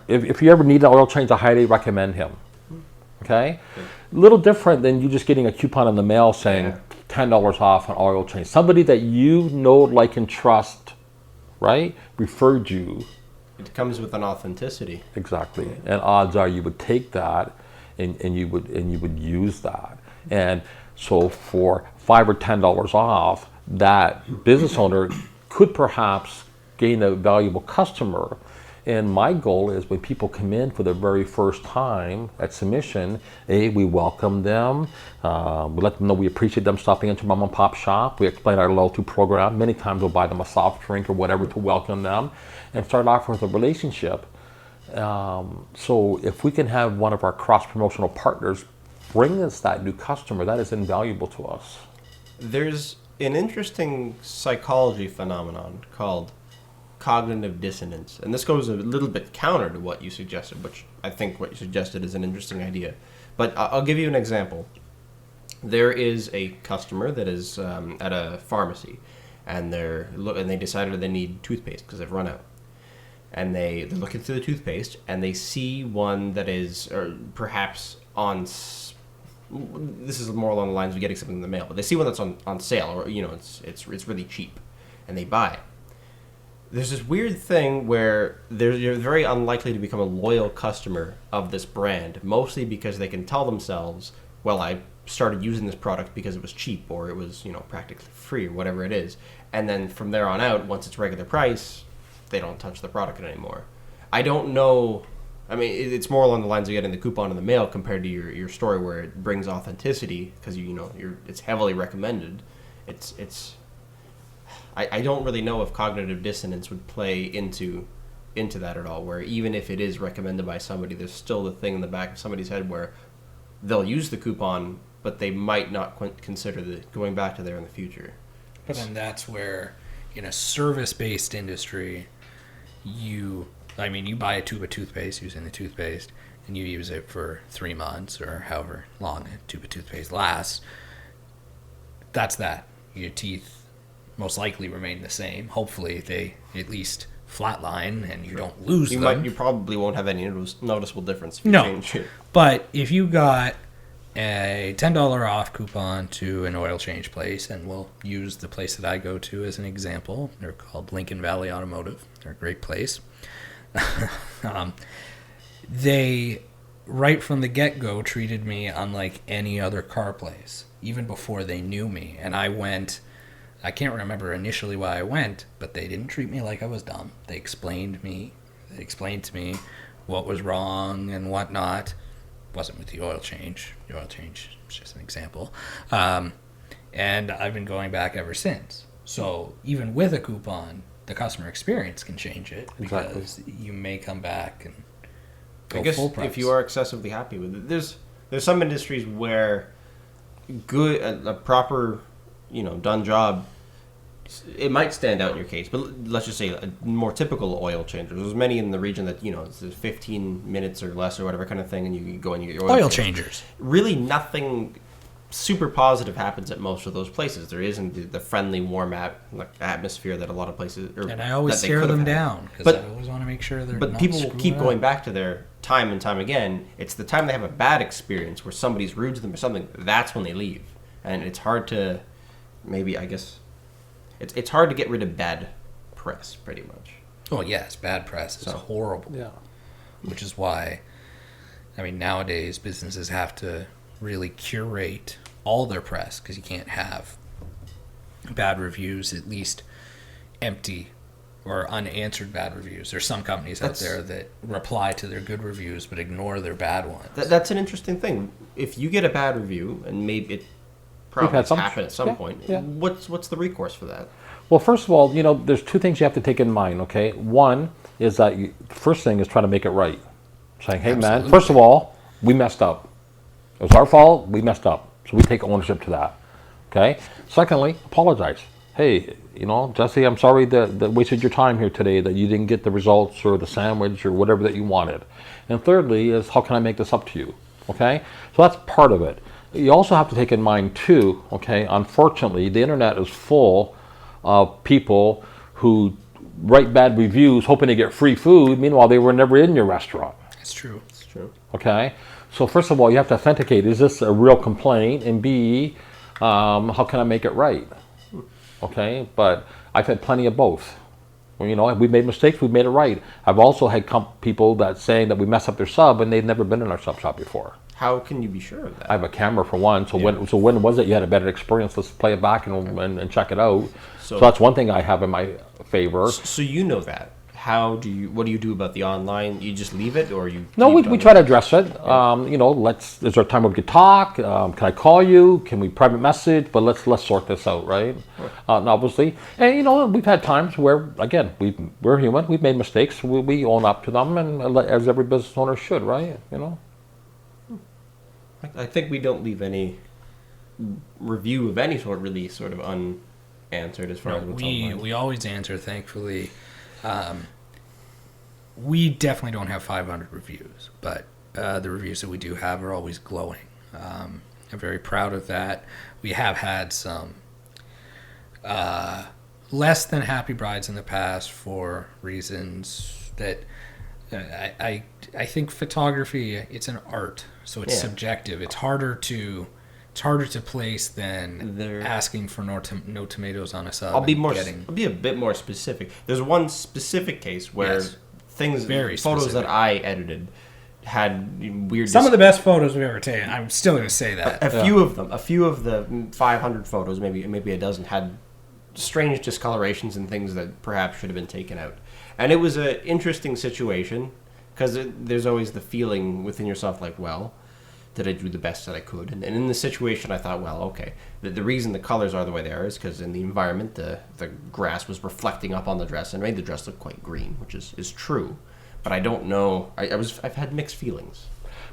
if you ever need an oil change, I highly recommend him. Okay? A little different than you just getting a coupon in the mail saying $10 off an oil change. Somebody that you know, like, and trust, right, referred you. It comes with an authenticity. Exactly. And odds are you would take that and you would use that. And so for $5 or $10 off, that business owner could perhaps gain a valuable customer. And my goal is when people come in for the very first time at submission, we welcome them. We let them know we appreciate them stopping into mom and pop shop. We explain our loyalty program. Many times we'll buy them a soft drink or whatever to welcome them and start off with a relationship. So if we can have one of our cross-promotional partners bring us that new customer, that is invaluable to us. There's an interesting psychology phenomenon called cognitive dissonance. And this goes a little bit counter to what you suggested, which I think what you suggested is an interesting idea. But I'll give you an example. There is a customer that is at a pharmacy, and they decided they need toothpaste because they've run out. And they're looking through the toothpaste, and they see one that is perhaps on... This is more along the lines of getting something in the mail, but they see one that's on sale, or it's really cheap, and they buy it. There's this weird thing where you're very unlikely to become a loyal customer of this brand, mostly because they can tell themselves, well, I started using this product because it was cheap or it was, practically free or whatever it is. And then from there on out, once it's regular price, they don't touch the product anymore. I don't know. I mean, it's more along the lines of getting the coupon in the mail compared to your story where it brings authenticity because it's heavily recommended. I don't really know if cognitive dissonance would play into that at all. Where even if it is recommended by somebody, there's still the thing in the back of somebody's head where they'll use the coupon, but they might not consider going back to there in the future. But then that's where, in a service-based industry, you buy a tube of toothpaste using the toothpaste, and you use it for 3 months or however long a tube of toothpaste lasts. That's that. Your teeth most likely remain the same. Hopefully they at least flatline and you don't lose them. You probably won't have any noticeable difference if you change it. But if you got a $10 off coupon to an oil change place, and we'll use the place that I go to as an example. They're called Lincoln Valley Automotive. They're a great place. They, right from the get-go, treated me unlike any other car place, even before they knew me. And I can't remember initially why I went, but they didn't treat me like I was dumb. They explained to me what was wrong and whatnot. Wasn't with the oil change. The oil change is just an example. And I've been going back ever since. So even with a coupon, the customer experience can change it because you may come back and go full price. If you are excessively happy with it, there's some industries where a proper, done job, it might stand out in your case. But let's just say a more typical oil change. There's many in the region that it's 15 minutes or less or whatever kind of thing, and you go and you get your oil changers. Really, nothing super positive happens at most of those places. There isn't the friendly, warm atmosphere that a lot of places. And I always tear them down because I always want to make sure they're. But people will keep going back to there time and time again. It's the time they have a bad experience where somebody's rude to them or something. That's when they leave, and it's hard to, maybe I guess, it's hard to get rid of bad press, pretty much. Oh yes, bad press is horrible. Yeah. Which is why, nowadays businesses have to really curate all their press because you can't have bad reviews, at least empty or unanswered bad reviews. There's some companies out there that reply to their good reviews but ignore their bad ones. That's an interesting thing. If you get a bad review, and maybe it probably happened at some point, what's the recourse for that? Well, first of all, there's two things you have to take in mind, okay? One is that the first thing is try to make it right. Saying, hey, man, first of all, we messed up. It was our fault. We messed up. So we take ownership to that. Okay? Secondly, apologize. Hey, Jesse, I'm sorry that wasted your time here today, that you didn't get the results or the sandwich or whatever that you wanted. And thirdly is, how can I make this up to you? Okay? So that's part of it. You also have to take in mind, too, okay, unfortunately, the internet is full of people who write bad reviews hoping to get free food. Meanwhile, they were never in your restaurant. It's true. It's true. Okay? So first of all, you have to authenticate, is this a real complaint? And B, how can I make it right? Okay? But I've had plenty of both. Well, we've made mistakes, we've made it right. I've also had people that saying that we mess up their sub and they've never been in our sub shop before. How can you be sure of that? I have a camera for one, so when was it you had a better experience? Let's play it back and check it out. So that's one thing I have in my favor. So you know that. What do you do about the online? You just leave it, or you? No, we try to address it. Yeah. Is there a time we could talk? Can I call you? Can we private message? But let's sort this out, right? Obviously, and we've had times where again we're human. We've made mistakes. We own up to them, and as every business owner should, right? I think we don't leave any review of any sort really sort of unanswered as far as what's online. We always answer, thankfully. We definitely don't have 500 reviews, but the reviews that we do have are always glowing. I'm very proud of that. We have had some less than happy brides in the past for reasons that I think photography, it's an art, so it's subjective. It's harder to place than asking for no tomatoes on a sub. I'll be a bit more specific. There's one specific case where photos that I edited, had weird. Some of the best photos we've ever taken. I'm still going to say that. A few of them, a few of the 500 photos, maybe a dozen, had strange discolorations and things that perhaps should have been taken out. And it was an interesting situation because there's always the feeling within yourself like, well, did I do the best that I could? And in the situation, I thought, well, okay, the reason the colors are the way they are is because in the environment, the grass was reflecting up on the dress and made the dress look quite green, which is true. But I don't know. I've had mixed feelings.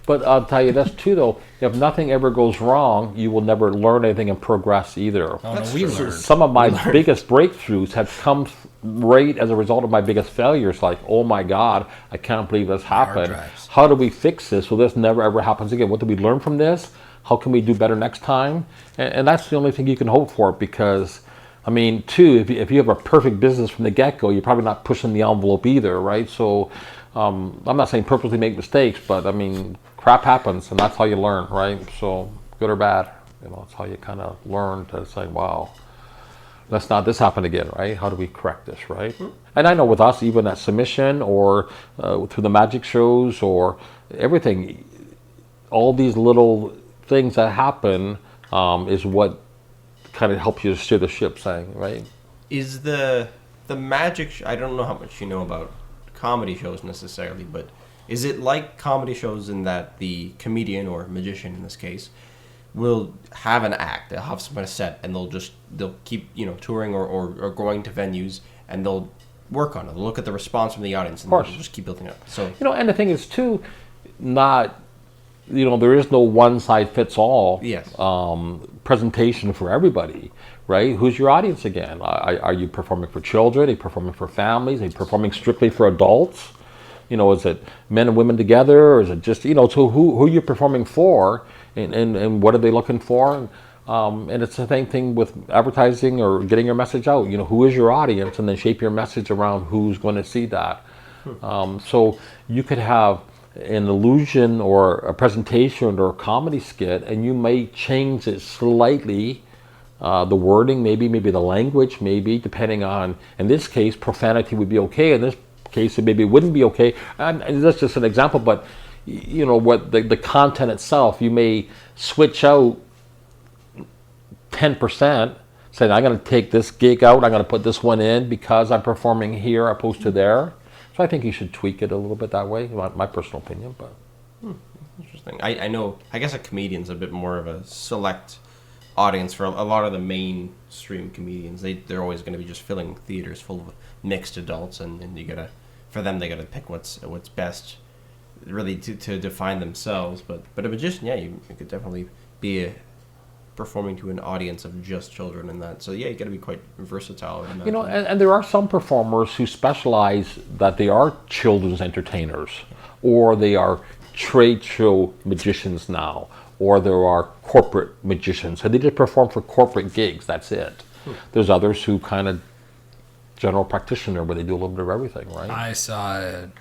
But I'll tell you this too, though. If nothing ever goes wrong, you will never learn anything and progress either. Oh, no, we learned. Some of my biggest breakthroughs have come right as a result of my biggest failures. Like, oh my God, I can't believe this happened. How do we fix this so this never ever happens again? What do we learn from this? How can we do better next time? And that's the only thing you can hope for, because, I mean, too, if you have a perfect business from the get-go, you're probably not pushing the envelope either, right? So I'm not saying purposely make mistakes, but I mean, crap happens, and that's how you learn, right? So good or bad, that's how you kind of learn to say, wow, let's not this happen again, right? How do we correct this, right? Mm-hmm. And I know with us, even at submission or through the magic shows or everything, all these little things that happen is what kind of helps you steer the ship, saying, right? Is the magic? I don't know how much you know about comedy shows necessarily, but is it like comedy shows in that the comedian or magician in this case will have an act, they'll have some set, and they'll keep touring or going to venues, and they'll work on it, they'll look at the response from the audience, and they'll just keep building up. So and the thing is too, not there is no one size fits all presentation for everybody, right? Who's your audience again? Are you performing for children? Are you performing for families? Are you performing strictly for adults? Is it men and women together, or is it just so who are you performing for, and what are they looking for? And it's the same thing with advertising or getting your message out. Who is your audience, and then shape your message around who's going to see that. So you could have an illusion or a presentation or a comedy skit, and you may change it slightly, the wording, maybe the language, maybe depending on, in this case, profanity would be okay. In this case, it maybe wouldn't be okay. And that's just an example, but what the content itself, you may switch out 10%, saying I'm going to take this gig out, I'm going to put this one in because I'm performing here opposed to there. So I think you should tweak it a little bit that way, my personal opinion. But interesting. I know. I guess a comedian's a bit more of a select audience for a lot of the mainstream comedians. They're always going to be just filling theaters full of mixed adults, and they gotta pick what's best, really to define themselves. But a magician, you could definitely be performing to an audience of just children and that. So you got to be quite versatile. And there are some performers who specialize that they are children's entertainers, or they are trade show magicians now, or there are corporate magicians. So they just perform for corporate gigs. That's it. There's others who kind of general practitioner where they do a little bit of everything, right? I saw a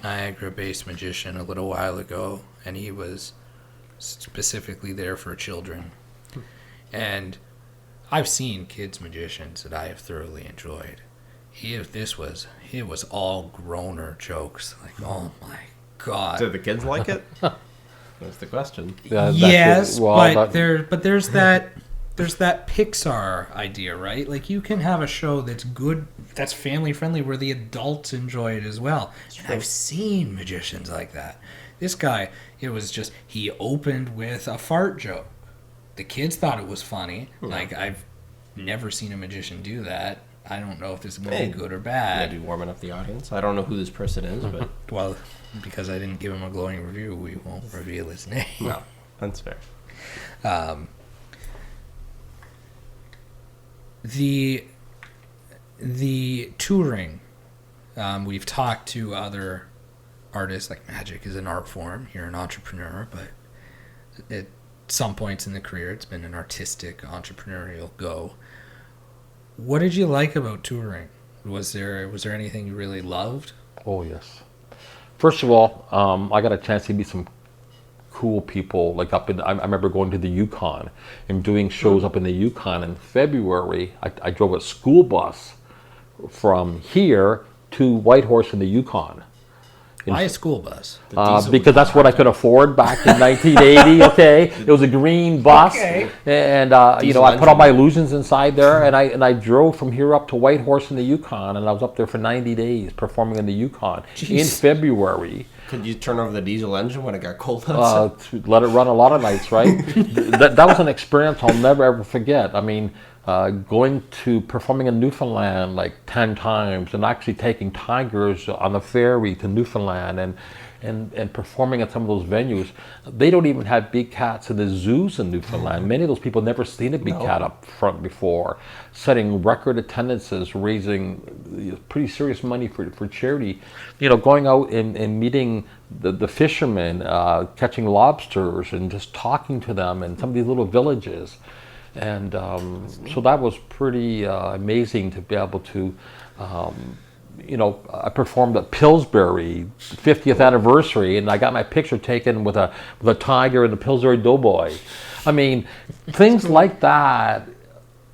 Niagara-based magician a little while ago, and he was specifically there for children. And I've seen kids magicians that I have thoroughly enjoyed. It was all groaner jokes. Like, oh my God. Do the kids like it? That's the question. Yes, but there's that Pixar idea, right? Like, you can have a show that's good, that's family friendly, where the adults enjoy it as well. And I've seen magicians like that. This guy, he opened with a fart joke. The kids thought it was funny. Like, I've never seen a magician do that. I don't know if this is going to be good or bad. Maybe warming up the audience. I don't know who this person is, but well, because I didn't give him a glowing review, we won't reveal his name. No, that's fair. The touring, we've talked to other artists. Like, magic is an art form. You're an entrepreneur, but at some points in the career, it's been an artistic, entrepreneurial go. What did you like about touring? Was there anything you really loved? Oh, yes. First of all, I got a chance to meet some cool people. Like I remember going to the Yukon and doing shows up in the Yukon in February. I drove a school bus from here to Whitehorse in the Yukon. Why a school bus? Because that's what I could afford back in 1980. Okay, it was a green bus, and I put all my illusions inside there, and I drove from here up to Whitehorse in the Yukon, and I was up there for 90 days performing in the Yukon in February. Could you turn over the diesel engine when it got cold outside? Let it run a lot of nights, right? that was an experience I'll never ever forget. I mean, going to performing in Newfoundland like 10 times, and actually taking tigers on the ferry to Newfoundland, and performing at some of those venues. They don't even have big cats in the zoos in Newfoundland. Many of those people never seen a big cat up front before. Setting record attendances, raising pretty serious money for charity. Going out and meeting the fishermen, catching lobsters, and just talking to them in some of these little villages. And so that was pretty amazing to be able to, I performed at Pillsbury 50th anniversary, and I got my picture taken with a tiger and a Pillsbury Doughboy. I mean, things like that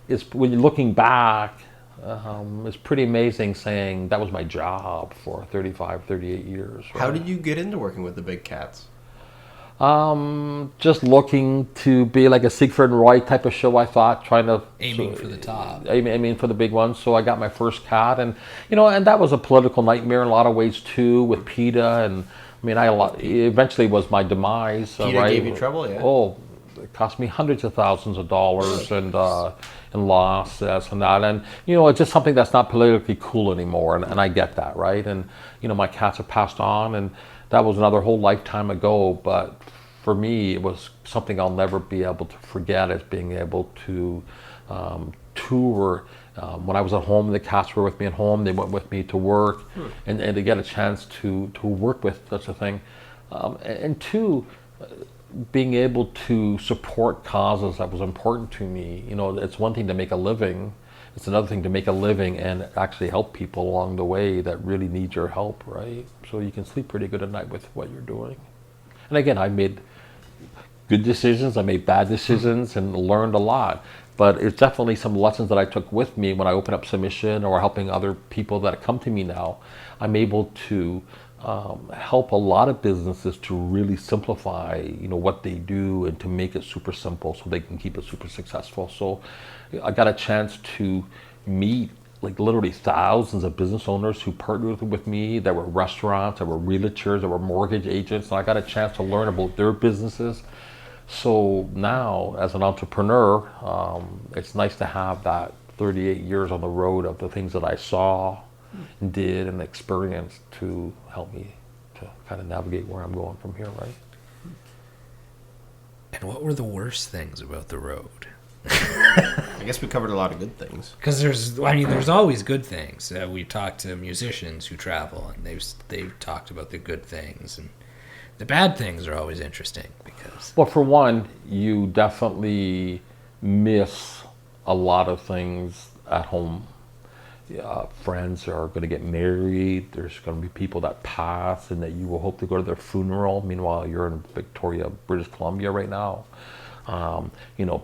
is, when you're looking back, it's pretty amazing saying that was my job for 35, 38 years. Right? How did you get into working with the big cats? Just looking to be like a Siegfried and Roy type of show, I thought, trying to... Aiming for the top. Aiming for the big ones. So I got my first cat, and and that was a political nightmare in a lot of ways too, with PETA, and I mean, it eventually was my demise. PETA right? gave you trouble, yeah? Oh, it cost me hundreds of thousands of dollars and loss, this and that, and it's just something that's not politically cool anymore, and I get that, right? And my cats have passed on, and that was another whole lifetime ago, but for me, it was something I'll never be able to forget, is being able to tour. When I was at home, the cats were with me at home. They went with me to work, and to get a chance to work with such a thing. And two, being able to support causes that was important to me. It's one thing to make a living. It's another thing to make a living and actually help people along the way that really need your help, right? So you can sleep pretty good at night with what you're doing. And again, I made good decisions, I made bad decisions, and learned a lot. But it's definitely some lessons that I took with me when I open up Submission or helping other people that come to me now. I'm able to help a lot of businesses to really simplify, what they do, and to make it super simple so they can keep it super successful. So I got a chance to meet like literally thousands of business owners who partnered with me, that were restaurants, that were realtors, that were mortgage agents, and I got a chance to learn about their businesses. So now, as an entrepreneur, it's nice to have that 38 years on the road of the things that I saw and did and experienced to help me to kind of navigate where I'm going from here, right? And what were the worst things about the road? I guess we covered a lot of good things. Because there's always good things. We talked to musicians who travel, and they've talked about the good things, and the bad things are always interesting because. Well, for one, you definitely miss a lot of things at home. Friends are going to get married. There's going to be people that pass, and that you will hope to go to their funeral. Meanwhile, you're in Victoria, British Columbia right now.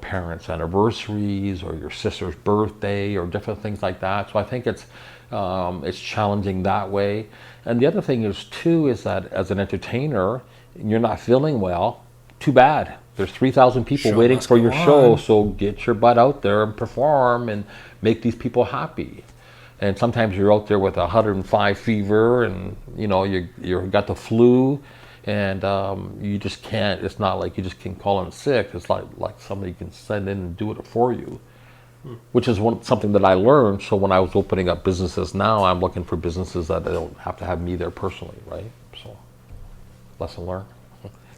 Parents' anniversaries, or your sister's birthday, or different things like that. So I think it's challenging that way. And the other thing is too is that as an entertainer, you're not feeling well. Too bad. There's 3,000 people waiting for your show. So get your butt out there and perform and make these people happy. And sometimes you're out there with 105 fever, and you got the flu. And you just can't, it's not like you just can call in sick. It's like somebody can send in and do it for you, which is something that I learned. So when I was opening up businesses now, I'm looking for businesses that they don't have to have me there personally, right? So, lesson learned.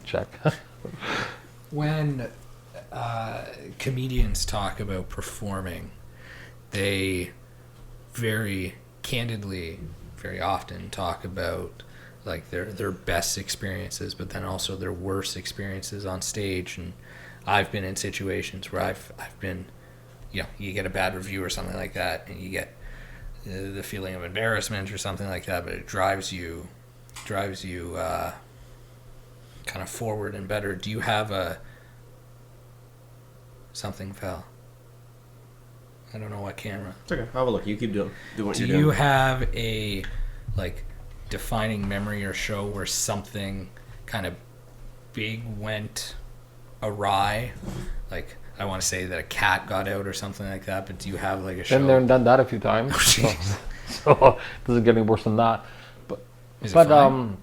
Check. When comedians talk about performing, they very candidly, very often talk about like their best experiences, but then also their worst experiences on stage. And I've been in situations where I've been, you get a bad review or something like that, and you get the feeling of embarrassment or something like that, but it drives you kind of forward and better. Do you have something fell? I don't know what camera. It's okay. I'll have a look. You keep doing what you're doing. Do you have a defining memory or show where something kind of big went awry? Like, I want to say that a cat got out or something like that, but do you have like a show? Been there and done that a few times. So it doesn't get any worse than that. Is it But fine?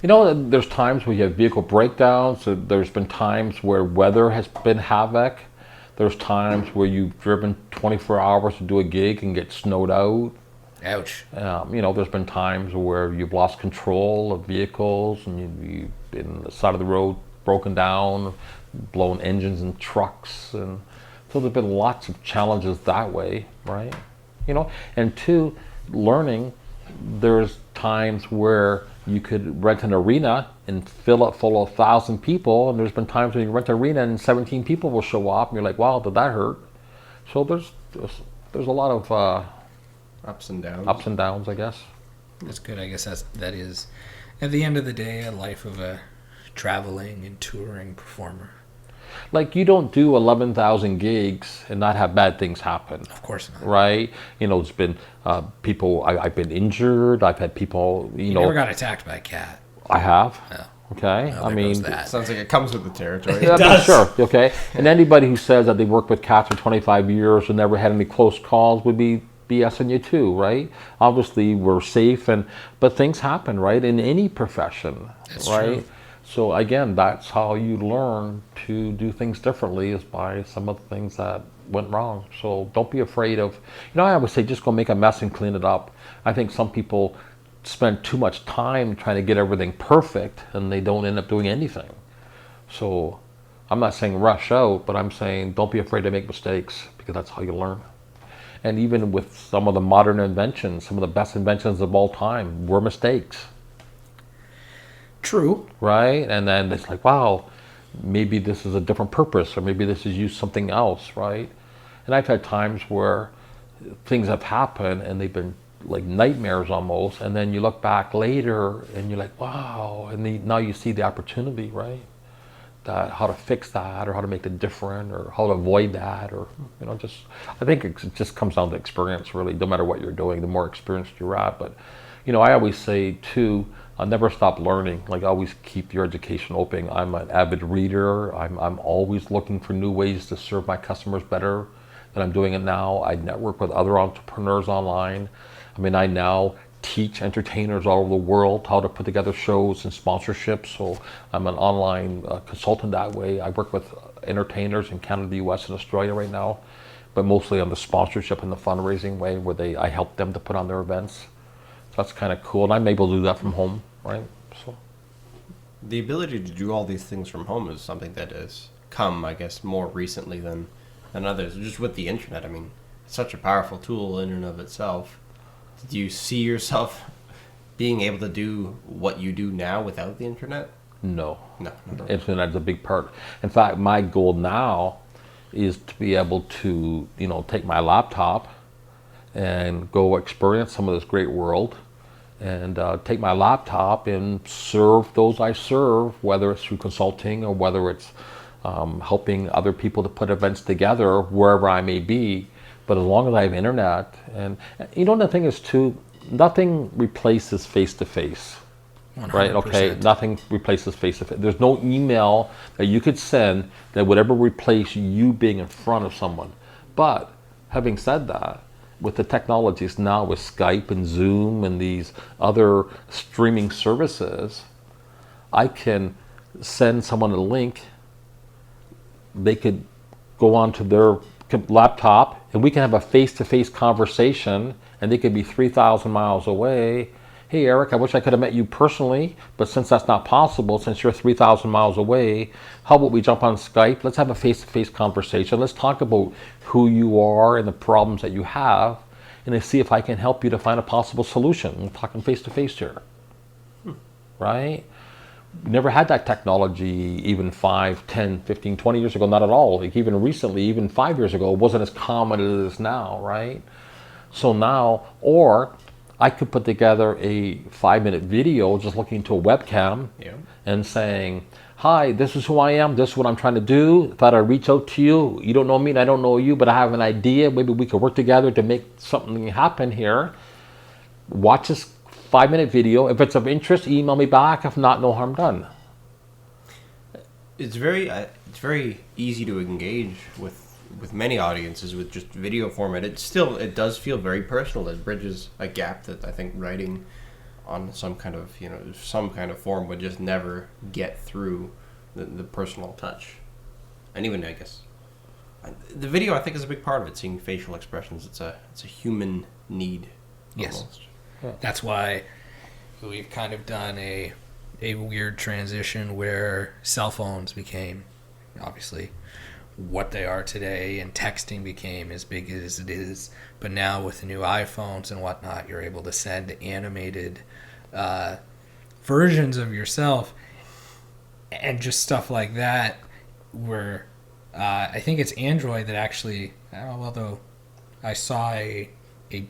you know, there's times where you have vehicle breakdowns. So there's been times where weather has been havoc. There's times where you've driven 24 hours to do a gig and get snowed out. Ouch. You know, there's been times where you've lost control of vehicles and you've been on the side of the road, broken down, blown engines in trucks, and so there's been lots of challenges that way, right? You know, and two, learning. There's times where you could rent an arena and fill it full of 1,000 people, and there's been times when you rent an arena and 17 people will show up, and you're like, wow, did that hurt? So there's a lot of Ups and downs, I guess. That's good. I guess that is, at the end of the day, a life of a traveling and touring performer. Like, you don't do 11,000 gigs and not have bad things happen. Of course not. Right? You know, there's been people, I've been injured, I've had people, You know. never got attacked by a cat. I have. Oh. Okay? Well, I there mean, goes that. Sounds like it comes with the territory. yeah, but sure, okay? And anybody who says that they worked with cats for 25 years and never had any close calls would be BSing you too, right? Obviously, we're safe, but things happen, right? In any profession, That's right? true. So again, that's how you learn to do things differently, is by some of the things that went wrong. So don't be afraid of, I always say just go make a mess and clean it up. I think some people spend too much time trying to get everything perfect and they don't end up doing anything. So I'm not saying rush out, but I'm saying don't be afraid to make mistakes, because that's how you learn. And even with some of the modern inventions, some of the best inventions of all time were mistakes. True. Right? And then it's like, wow, maybe this is a different purpose, or maybe this is used something else, right? And I've had times where things have happened and they've been like nightmares almost, and then you look back later and you're like, wow, and now you see the opportunity, right? That how to fix that, or how to make it different, or how to avoid that, or just I think it just comes down to experience, really. No matter what you're doing, the more experienced you're at. But I always say too, I'll never stop learning. Like, always keep your education open. I'm an avid reader. I'm always looking for new ways to serve my customers better than I'm doing it now. I network with other entrepreneurs online. I mean, I now teach entertainers all over the world how to put together shows and sponsorships. So I'm an online consultant that way. I work with entertainers in Canada, the US, and Australia right now, but mostly on the sponsorship and the fundraising way, where I help them to put on their events. So that's kind of cool, and I'm able to do that from home, right? So The ability to do all these things from home is something that has come, I guess, more recently than others. Just with the internet, I mean, it's such a powerful tool in and of itself. Do you see yourself being able to do what you do now without the internet? no. No. Internet's a big part. In fact, my goal now is to be able to, take my laptop and go experience some of this great world, and take my laptop and serve those I serve, whether it's through consulting or whether it's helping other people to put events together wherever I may be. But as long as I have internet, and the thing is too, nothing replaces face-to-face. 100%. Right? Okay, nothing replaces face-to-face. There's no email that you could send that would ever replace you being in front of someone. But having said that, with the technologies now, with Skype and Zoom and these other streaming services, I can send someone a link. They could go onto their laptop and we can have a face-to-face conversation, and they could be 3,000 miles away. Hey Eric, I wish I could have met you personally, but since that's not possible, since you're 3,000 miles away, how about we jump on Skype? Let's have a face-to-face conversation. Let's talk about who you are and the problems that you have, and let's see if I can help you to find a possible solution. We're talking face-to-face here, right? We never had that technology even 5, 10, 15, 20 years ago, not at all. Like even recently, even 5 years ago, it wasn't as common as it is now, right? So now, or I could put together a 5-minute video just looking into a webcam and saying, hi, this is who I am, this is what I'm trying to do. Thought I'd reach out to you. You don't know me and I don't know you, but I have an idea. Maybe we could work together to make something happen here. Watch this 5-minute video. If it's of interest, email me back. If not, no harm done. It's very easy to engage with many audiences with just video format. It does feel very personal. It bridges a gap that I think writing on some kind of form would just never get through the personal touch. And even, I guess, the video I think is a big part of it. Seeing facial expressions, it's a human need. Yes, almost. That's why we've kind of done a weird transition where cell phones became obviously what they are today, and texting became as big as it is. But now with the new iPhones and whatnot, you're able to send animated versions of yourself and just stuff like that. Where I think it's Android that actually, although I saw a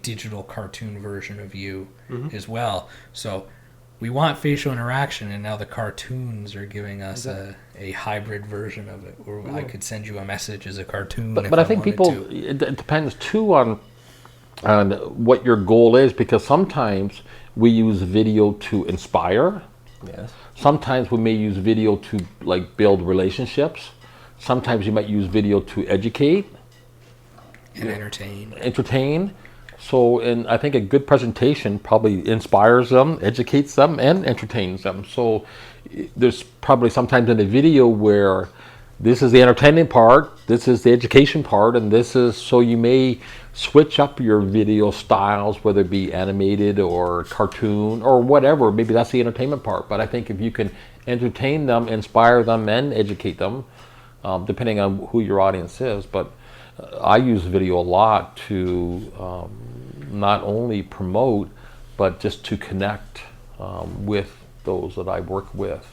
digital cartoon version of you as well. So we want facial interaction, and now the cartoons are giving us a hybrid version of it, where I could send you a message as a cartoon. But I think people, it depends too on what your goal is, because sometimes we use video to inspire. Yes. Sometimes we may use video to build relationships. Sometimes you might use video to educate and entertain. So, and I think a good presentation probably inspires them, educates them, and entertains them. So there's probably sometimes in a video where this is the entertaining part, this is the education part, and this is, so you may switch up your video styles, whether it be animated or cartoon or whatever. Maybe that's the entertainment part. But I think if you can entertain them, inspire them, and educate them, depending on who your audience is. But I use video a lot to not only promote, but just to connect with those that I work with.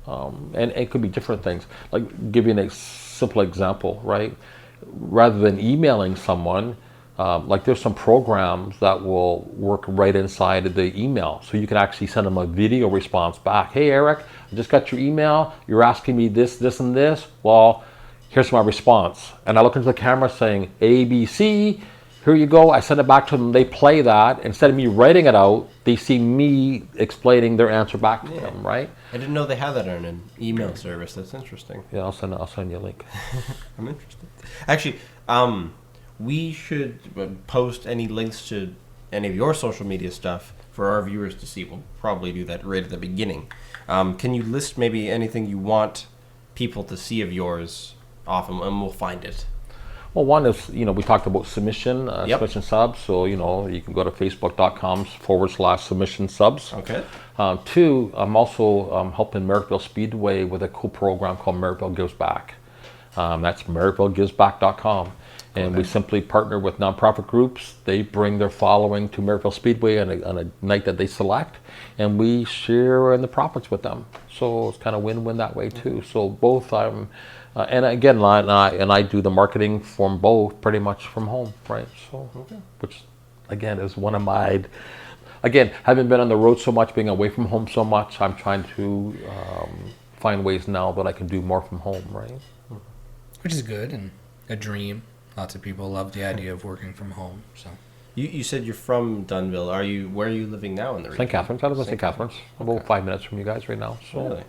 And it could be different things. Like, give you a simple example, right? Rather than emailing someone, like there's some programs that will work right inside of the email. So you can actually send them a video response back. Hey, Eric, I just got your email. You're asking me this, this, and this. Well, here's my response. And I look into the camera saying, A, B, C. Here you go. I send it back to them. They play that. Instead of me writing it out, they see me explaining their answer back to them, right? I didn't know they had that on an email service. That's interesting. Yeah, I'll send you a link. I'm interested. Actually, we should post any links to any of your social media stuff for our viewers to see. We'll probably do that right at the beginning. Can you list maybe anything you want people to see of yours off, and we'll find it? Well, one is, we talked about submission subs. So, you can go to facebook.com/submission subs. Okay. Two, I'm also helping Merrickville Speedway with a cool program called Merrickville Gives Back. That's merrickvillegivesback.com. And we simply partner with nonprofit groups. They bring their following to Merrickville Speedway on a night that they select, and we share in the profits with them. So it's kind of win-win that way too. So both and again, I do the marketing from both pretty much from home, right? So, which again is one of my, having been on the road so much, being away from home so much, I'm trying to find ways now that I can do more from home, right? Which is good and a dream. Lots of people love the idea of working from home. So, you said you're from Dunnville. Where are you living now in the region? St. Catharines. I live in St. Catharines. I'm about 5 minutes from you guys right now. So. Really?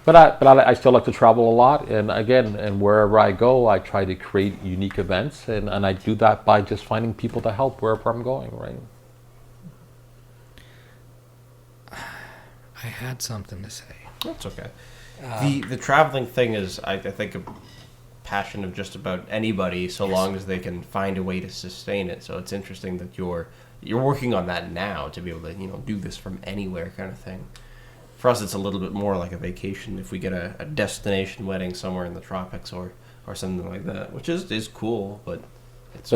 But I still like to travel a lot, and wherever I go, I try to create unique events, and I do that by just finding people to help wherever I'm going, right? I had something to say. That's okay. The traveling thing is, I think, a passion of just about anybody, so long as they can find a way to sustain it. So it's interesting that you're working on that now, to be able to do this from anywhere, kind of thing. For us, it's a little bit more like a vacation if we get a destination wedding somewhere in the tropics or something like that, which is cool, but it's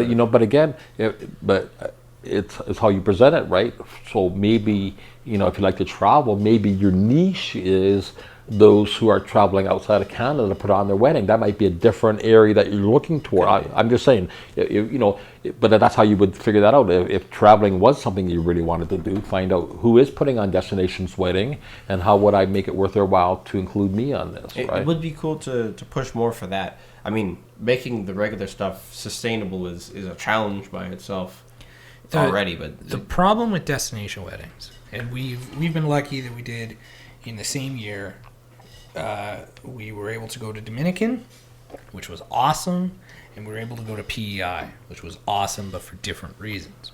it's how you present it, right? So maybe if you like to travel, maybe your niche is those who are traveling outside of Canada to put on their wedding. That might be a different area that you're looking toward. I'm just saying, but that's how you would figure that out. If traveling was something you really wanted to do, find out who is putting on destinations wedding, and how would I make it worth their while to include me on this. Right? It would be cool to push more for that. I mean, making the regular stuff sustainable is a challenge by itself. already. But the problem with destination weddings, and we've been lucky that we did in the same year. We were able to go to Dominican, which was awesome, and we were able to go to PEI, which was awesome, but for different reasons.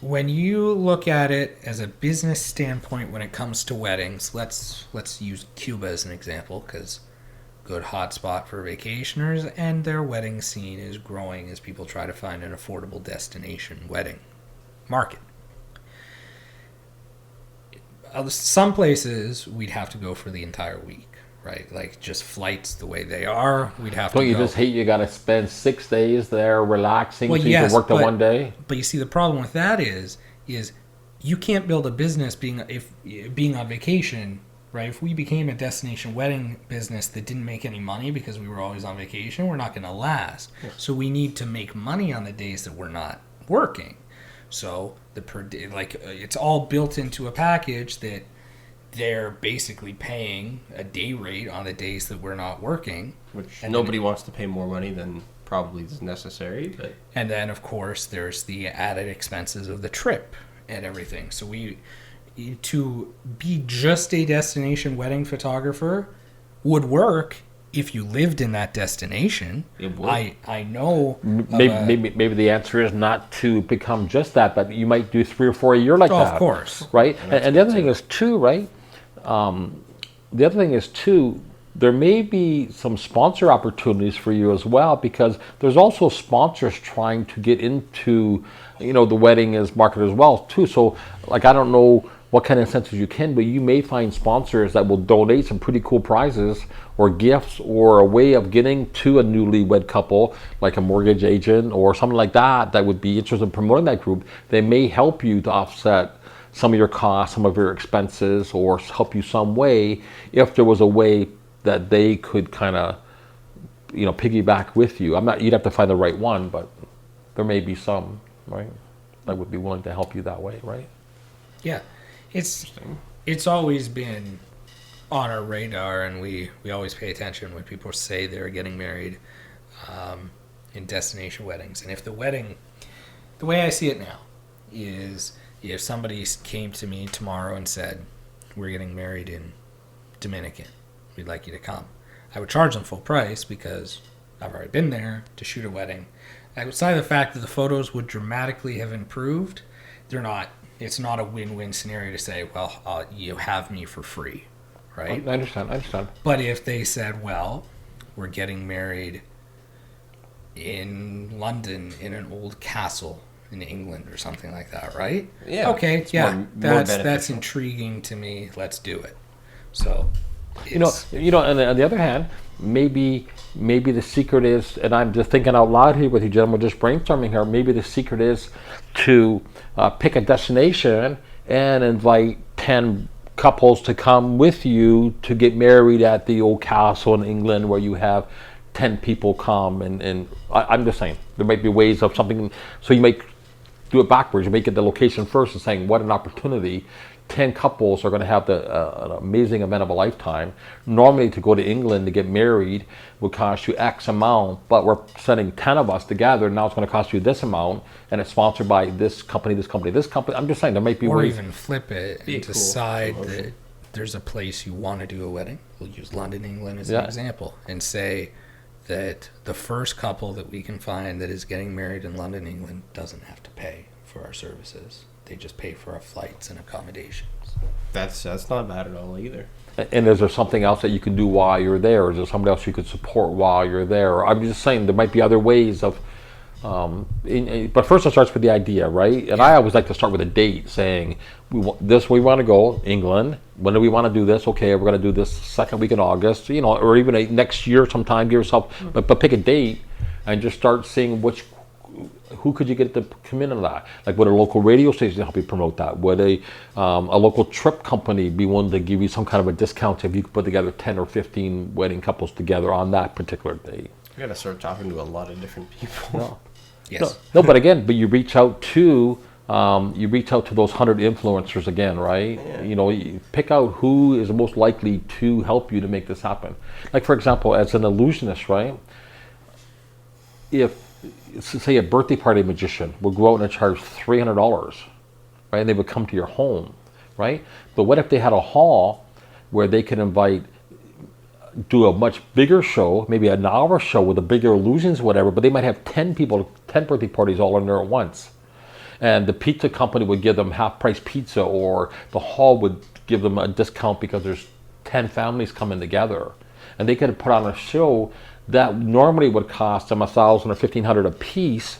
When you look at it as a business standpoint when it comes to weddings, let's use Cuba as an example, because good hotspot for vacationers, and their wedding scene is growing as people try to find an affordable destination wedding market. Some places we'd have to go for the entire week, right? Like just flights the way they are, we'd have to go. Don't you just hate you got to spend 6 days there relaxing so you can work the one day? But you see, the problem with that is you can't build a business being on vacation, right? If we became a destination wedding business that didn't make any money because we were always on vacation, we're not going to last. Yes. So we need to make money on the days that we're not working. So it's all built into a package that they're basically paying a day rate on the days that we're not working. Which nobody wants to pay more money than probably is necessary. But. And then, of course, there's the added expenses of the trip and everything. So to be just a destination wedding photographer would work if you lived in that destination. It would. I know. Maybe the answer is not to become just that, but you might do 3 or 4 a year like that. Of course. Right? And the other thing is, too, right? There may be some sponsor opportunities for you as well, because there's also sponsors trying to get into, the wedding as market as well, too. So, I don't know what kind of incentives you can, but you may find sponsors that will donate some pretty cool prizes or gifts or a way of getting to a newlywed couple, like a mortgage agent or something like that would be interested in promoting that group. They may help you to offset some of your costs, some of your expenses, or help you some way if there was a way that they could kind of, piggyback with you. You'd have to find the right one, but there may be some, right, that would be willing to help you that way, right? Yeah. It's always been on our radar, and we always pay attention when people say they're getting married in destination weddings. And if the way I see it now is if somebody came to me tomorrow and said, we're getting married in Dominican, we'd like you to come, I would charge them full price because I've already been there to shoot a wedding. Outside of the fact that the photos would dramatically have improved, it's not a win-win scenario to say, well, you have me for free, right? I understand. But if they said, well, we're getting married in London in an old castle in England or something like that, right? Yeah. Okay, that's intriguing to me. Let's do it. So, and on the other hand, maybe the secret is, and I'm just thinking out loud here with you gentlemen, just brainstorming here, maybe the secret is to pick a destination and invite 10 couples to come with you to get married at the old castle in England where you have 10 people come. And I'm just saying, there might be ways of something, so you might do it backwards. You make it the location first and saying, what an opportunity. 10 couples are going to have an amazing event of a lifetime. Normally, to go to England to get married would cost you X amount, but we're sending 10 of us together. Now it's going to cost you this amount, and it's sponsored by this company, this company, this company. I'm just saying there might be ways. Or even flip it and decide that there's a place you want to do a wedding. We'll use London, England as an example, and say that the first couple that we can find that is getting married in London, England doesn't have to pay for our services. They just pay for our flights and accommodations. That's not bad at all either. And is there something else that you can do while you're there? Is there somebody else you could support while you're there? I'm just saying there might be other ways of, but first it starts with the idea, right? And I always like to start with a date, saying, we want to go, England. When do we want to do this? Okay, we're going to do this second week in August, or even next year sometime. Give yourself, but pick a date and just start seeing who could you get to come in on that? Like, would a local radio station help you promote that? Would a local trip company be willing to give you some kind of a discount if you could put together 10 or 15 wedding couples together on that particular date? You got to start talking to a lot of different people. No. Yes. No, but you reach out to those 100 influencers again, right? Yeah. You pick out who is most likely to help you to make this happen. Like, for example, as an illusionist, right? If say a birthday party magician will go out and charge $300, right? And they would come to your home, right? But what if they had a hall where they could do a much bigger show, maybe an hour show with the bigger illusions, whatever, but they might have 10 people, 10 birthday parties all in there at once. And the pizza company would give them half-price pizza, or the hall would give them a discount because there's 10 families coming together. And they could have put on a show that normally would cost them $1,000 or $1,500 a piece,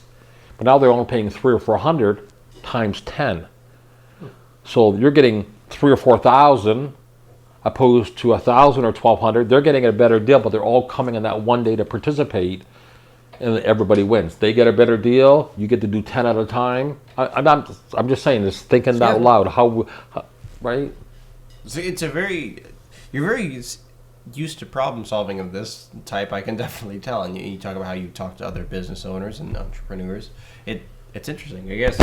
but now they're only paying $300 or $400 times 10. So you're getting $3,000 or $4,000 opposed to $1,000 or $1,200. They're getting a better deal, but they're all coming on that one day to participate, and everybody wins. They get a better deal. You get to do 10 at a time. I'm just saying, just thinking out loud. How right? So you're very used to problem solving of this type. I can definitely tell. And you talk about how you talk to other business owners and entrepreneurs. It's interesting. I guess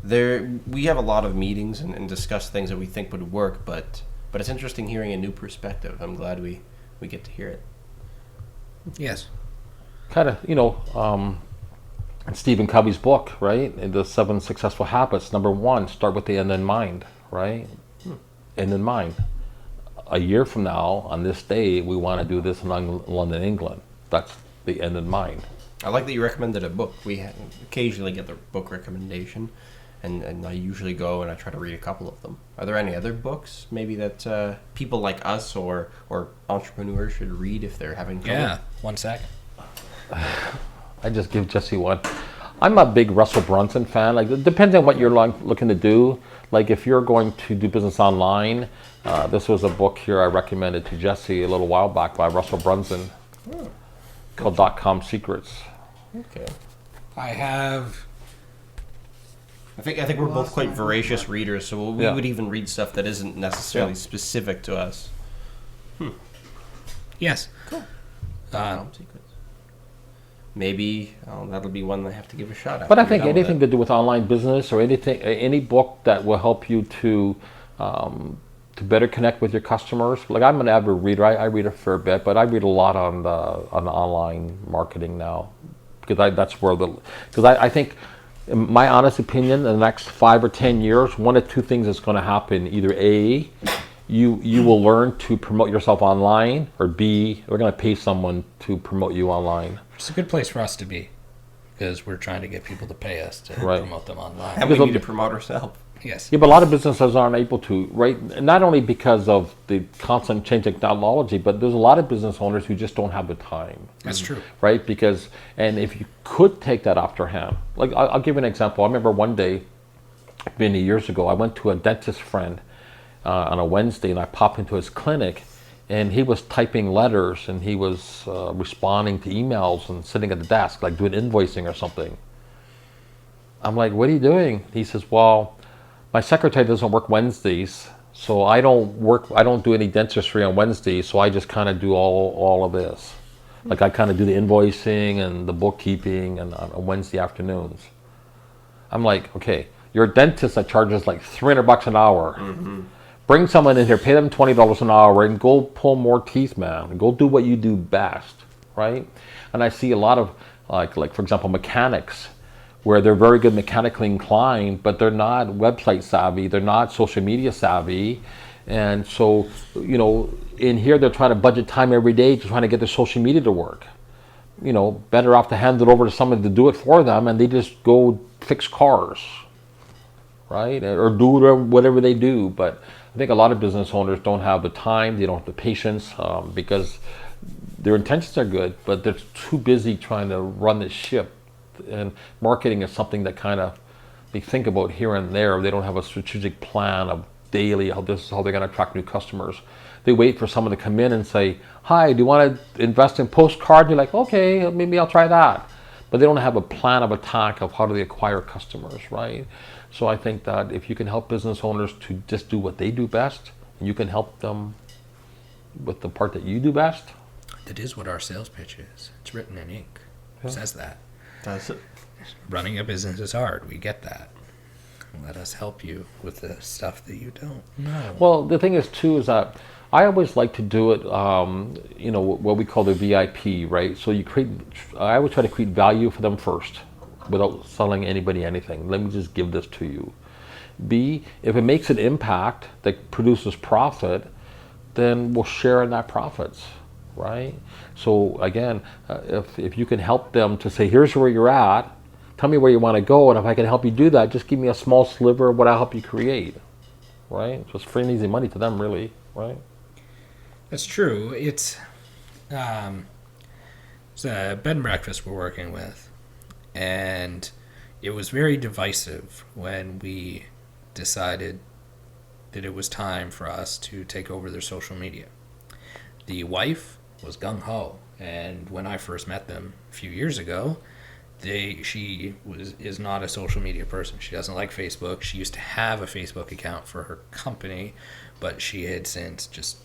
we have a lot of meetings and discuss things that we think would work, but it's interesting hearing a new perspective. I'm glad we get to hear it. Yes. Kind of, in Stephen Covey's book, right? In the 7 Successful Habits, number 1, start with the end in mind, right? End in mind. A year from now, on this day, we want to do this in London, England. That's the end in mind. I like that you recommended a book. We occasionally get the book recommendation, and I usually go and I try to read a couple of them. Are there any other books maybe that people like us or entrepreneurs should read if they're having trouble? Yeah, 1 second. I just give Jesse one. I'm a big Russell Brunson fan. Like, it depends on what you're looking to do. Like, if you're going to do business online, this was a book here I recommended to Jesse a little while back by Russell Brunson called .com Secrets. Okay. I think we're both quite voracious readers, so we would even read stuff that isn't necessarily specific to us. Yes. Cool. Secrets. Maybe that'll be one I have to give a shot at. But I think anything to do with online business or any book that will help you to better connect with your customers. Like, I'm an avid reader. I read a fair bit, but I read a lot on the online marketing now, because I think, in my honest opinion, in the next 5 or 10 years, one of two things is going to happen. Either A, you will learn to promote yourself online, or B, we're going to pay someone to promote you online. It's a good place for us to be, because we're trying to get people to pay us to promote them online. And we need to promote ourselves. Yes. Yeah, but a lot of businesses aren't able to, right? Not only because of the constant change in technology, but there's a lot of business owners who just don't have the time. That's true. Right? And if you could take that off their hand, like, I'll give you an example. I remember one day, many years ago, I went to a dentist friend on a Wednesday, and I popped into his clinic, and he was typing letters, and he was responding to emails and sitting at the desk, like doing invoicing or something. I'm like, what are you doing? He says, well, my secretary doesn't work Wednesdays, so I don't do any dentistry on Wednesdays, so I just kind of do all of this. Like, I kind of do the invoicing and the bookkeeping and on Wednesday afternoons. I'm like, okay, you're a dentist that charges like $300 an hour. Mm-hmm. Bring someone in here, pay them $20 an hour, and go pull more teeth, man. And go do what you do best, right? And I see a lot of, like for example, mechanics, where they're very good mechanically inclined, but they're not website savvy, they're not social media savvy. And so, in here they're trying to budget time every day to trying to get their social media to work. Better off to hand it over to someone to do it for them, and they just go fix cars, right? Or do whatever they do. But I think a lot of business owners don't have the time, they don't have the patience, because their intentions are good, but they're too busy trying to run the ship. And marketing is something that kind of they think about here and there. They don't have a strategic plan of daily, how this is how they're going to attract new customers. They wait for someone to come in and say, hi, do you want to invest in postcards? You're like, okay, maybe I'll try that. But they don't have a plan of attack of how do they acquire customers, right? So I think that if you can help business owners to just do what they do best, and you can help them with the part that you do best. That is what our sales pitch is. It's written in ink. It says that. Does it? Running a business is hard. We get that. Let us help you with the stuff that you don't know. Well, the thing is, too, is that I always like to do it, what we call the VIP, right? So I always try to create value for them first without selling anybody anything. Let me just give this to you. B, if it makes an impact that produces profit, then we'll share in that profits, right? So again, if you can help them to say, here's where you're at, tell me where you want to go, and if I can help you do that, just give me a small sliver of what I'll help you create, right? So it's free and easy money to them, really, right? That's true. It's a bed and breakfast we're working with, and it was very divisive when we decided that it was time for us to take over their social media. The wife was gung-ho, and when I first met them a few years ago, she is not a social media person. She doesn't like Facebook. She used to have a Facebook account for her company, but she had since just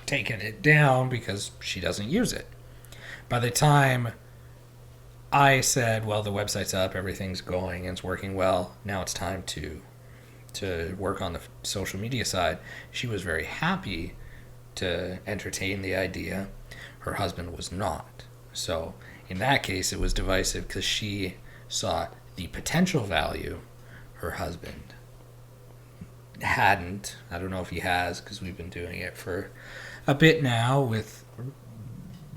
taken it down because she doesn't use it. By the time I said, well, the website's up, everything's going, and it's working well, now it's time to work on the social media side, she was very happy to entertain the idea. Her husband was not. So in that case, it was divisive because she saw the potential value. Her husband hadn't. I don't know if he has, because we've been doing it for a bit now with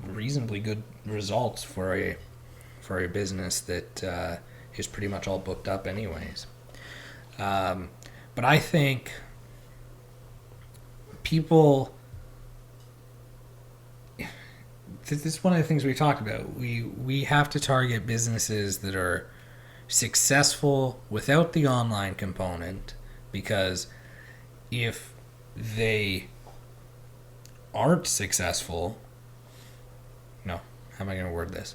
reasonably good results for a business that is pretty much all booked up anyways. But I think people, this is one of the things we talked about. We have to target businesses that are successful without the online component, because if they aren't successful, no, how am I going to word this?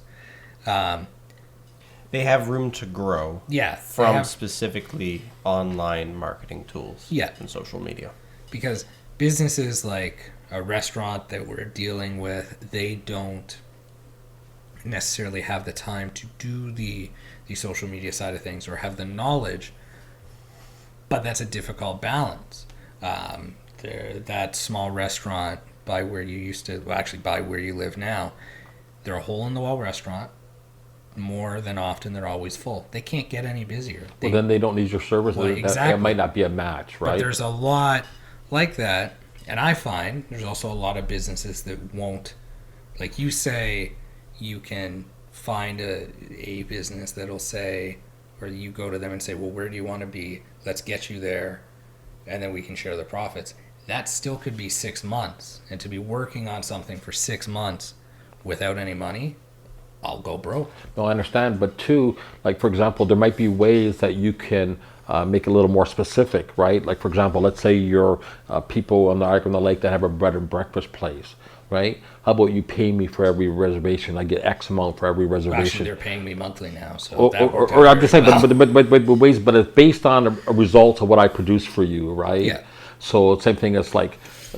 They have room to grow. Yeah, from specifically online marketing tools. Yeah, and social media. Because businesses like a restaurant that we're dealing with, they don't necessarily have the time to do the social media side of things or have the knowledge, but that's a difficult balance. That small restaurant by where you used to, well, actually by where you live now, they're a hole-in-the-wall restaurant. More than often, they're always full. They can't get any busier. Well, then they don't need your service. Well, exactly. That might not be a match, right? But there's a lot like that, and I find there's also a lot of businesses that won't, like you say, you can find a business that'll say, or you go to them and say, well, where do you want to be? Let's get you there, and then we can share the profits. That still could be 6 months, and to be working on something for 6 months without any money, I'll go broke. No, I understand, but two, like for example, there might be ways that you can make it a little more specific, right? Like for example, let's say you're people on the Niagara Lake that have a bread and breakfast place, right? How about you pay me for every reservation? I get X amount for every reservation. Actually, they're paying me monthly now, so or I'm just saying, but it's based on a result of what I produce for you, right? Yeah. So same thing as like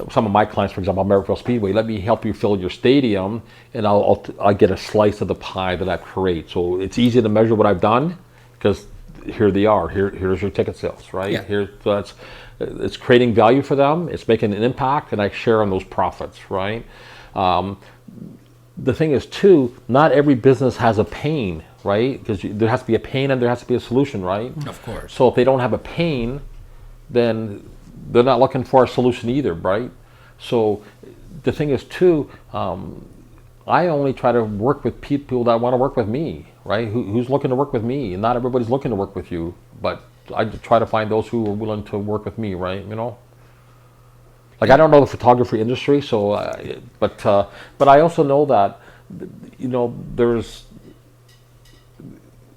some of my clients, for example, Merrickville Speedway, let me help you fill your stadium, and I'll get a slice of the pie that I create. So it's easy to measure what I've done because here they are. Here's your ticket sales, right? Yeah. It's creating value for them. It's making an impact, and I share on those profits, right? The thing is, too, not every business has a pain, right? Because there has to be a pain and there has to be a solution, right? Of course. So if they don't have a pain, then they're not looking for a solution either, right? So the thing is, too, I only try to work with people that want to work with me, right? Who's looking to work with me? And not everybody's looking to work with you, but I try to find those who are willing to work with me, right? You know? Like, I don't know the photography industry, so, but I also know that, you know,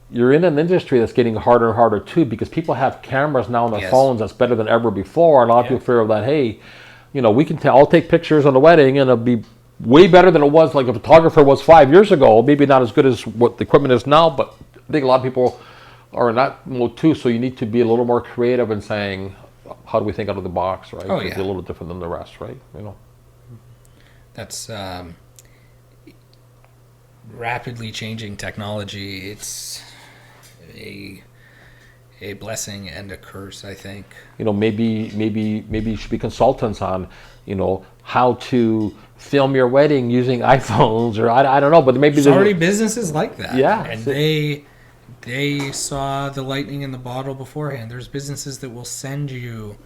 you're in an industry that's getting harder and harder too, because people have cameras now on their phones that's better than ever before. And a lot of people feel that, hey, you know, I'll take pictures on the wedding and it'll be way better than it was like a photographer was 5 years ago. Maybe not as good as what the equipment is now, but I think a lot of people are in that mode too. So you need to be a little more creative in saying, how do we think out of the box, right? Oh, yeah. Be a little different than the rest, right? You know, that's rapidly changing technology. It's a blessing and a curse, I think. Maybe you should be consultants on, how to film your wedding using iPhones, or I don't know, but maybe There's already businesses like that. Yeah. And they saw the lightning in the bottle beforehand. There's businesses that will send you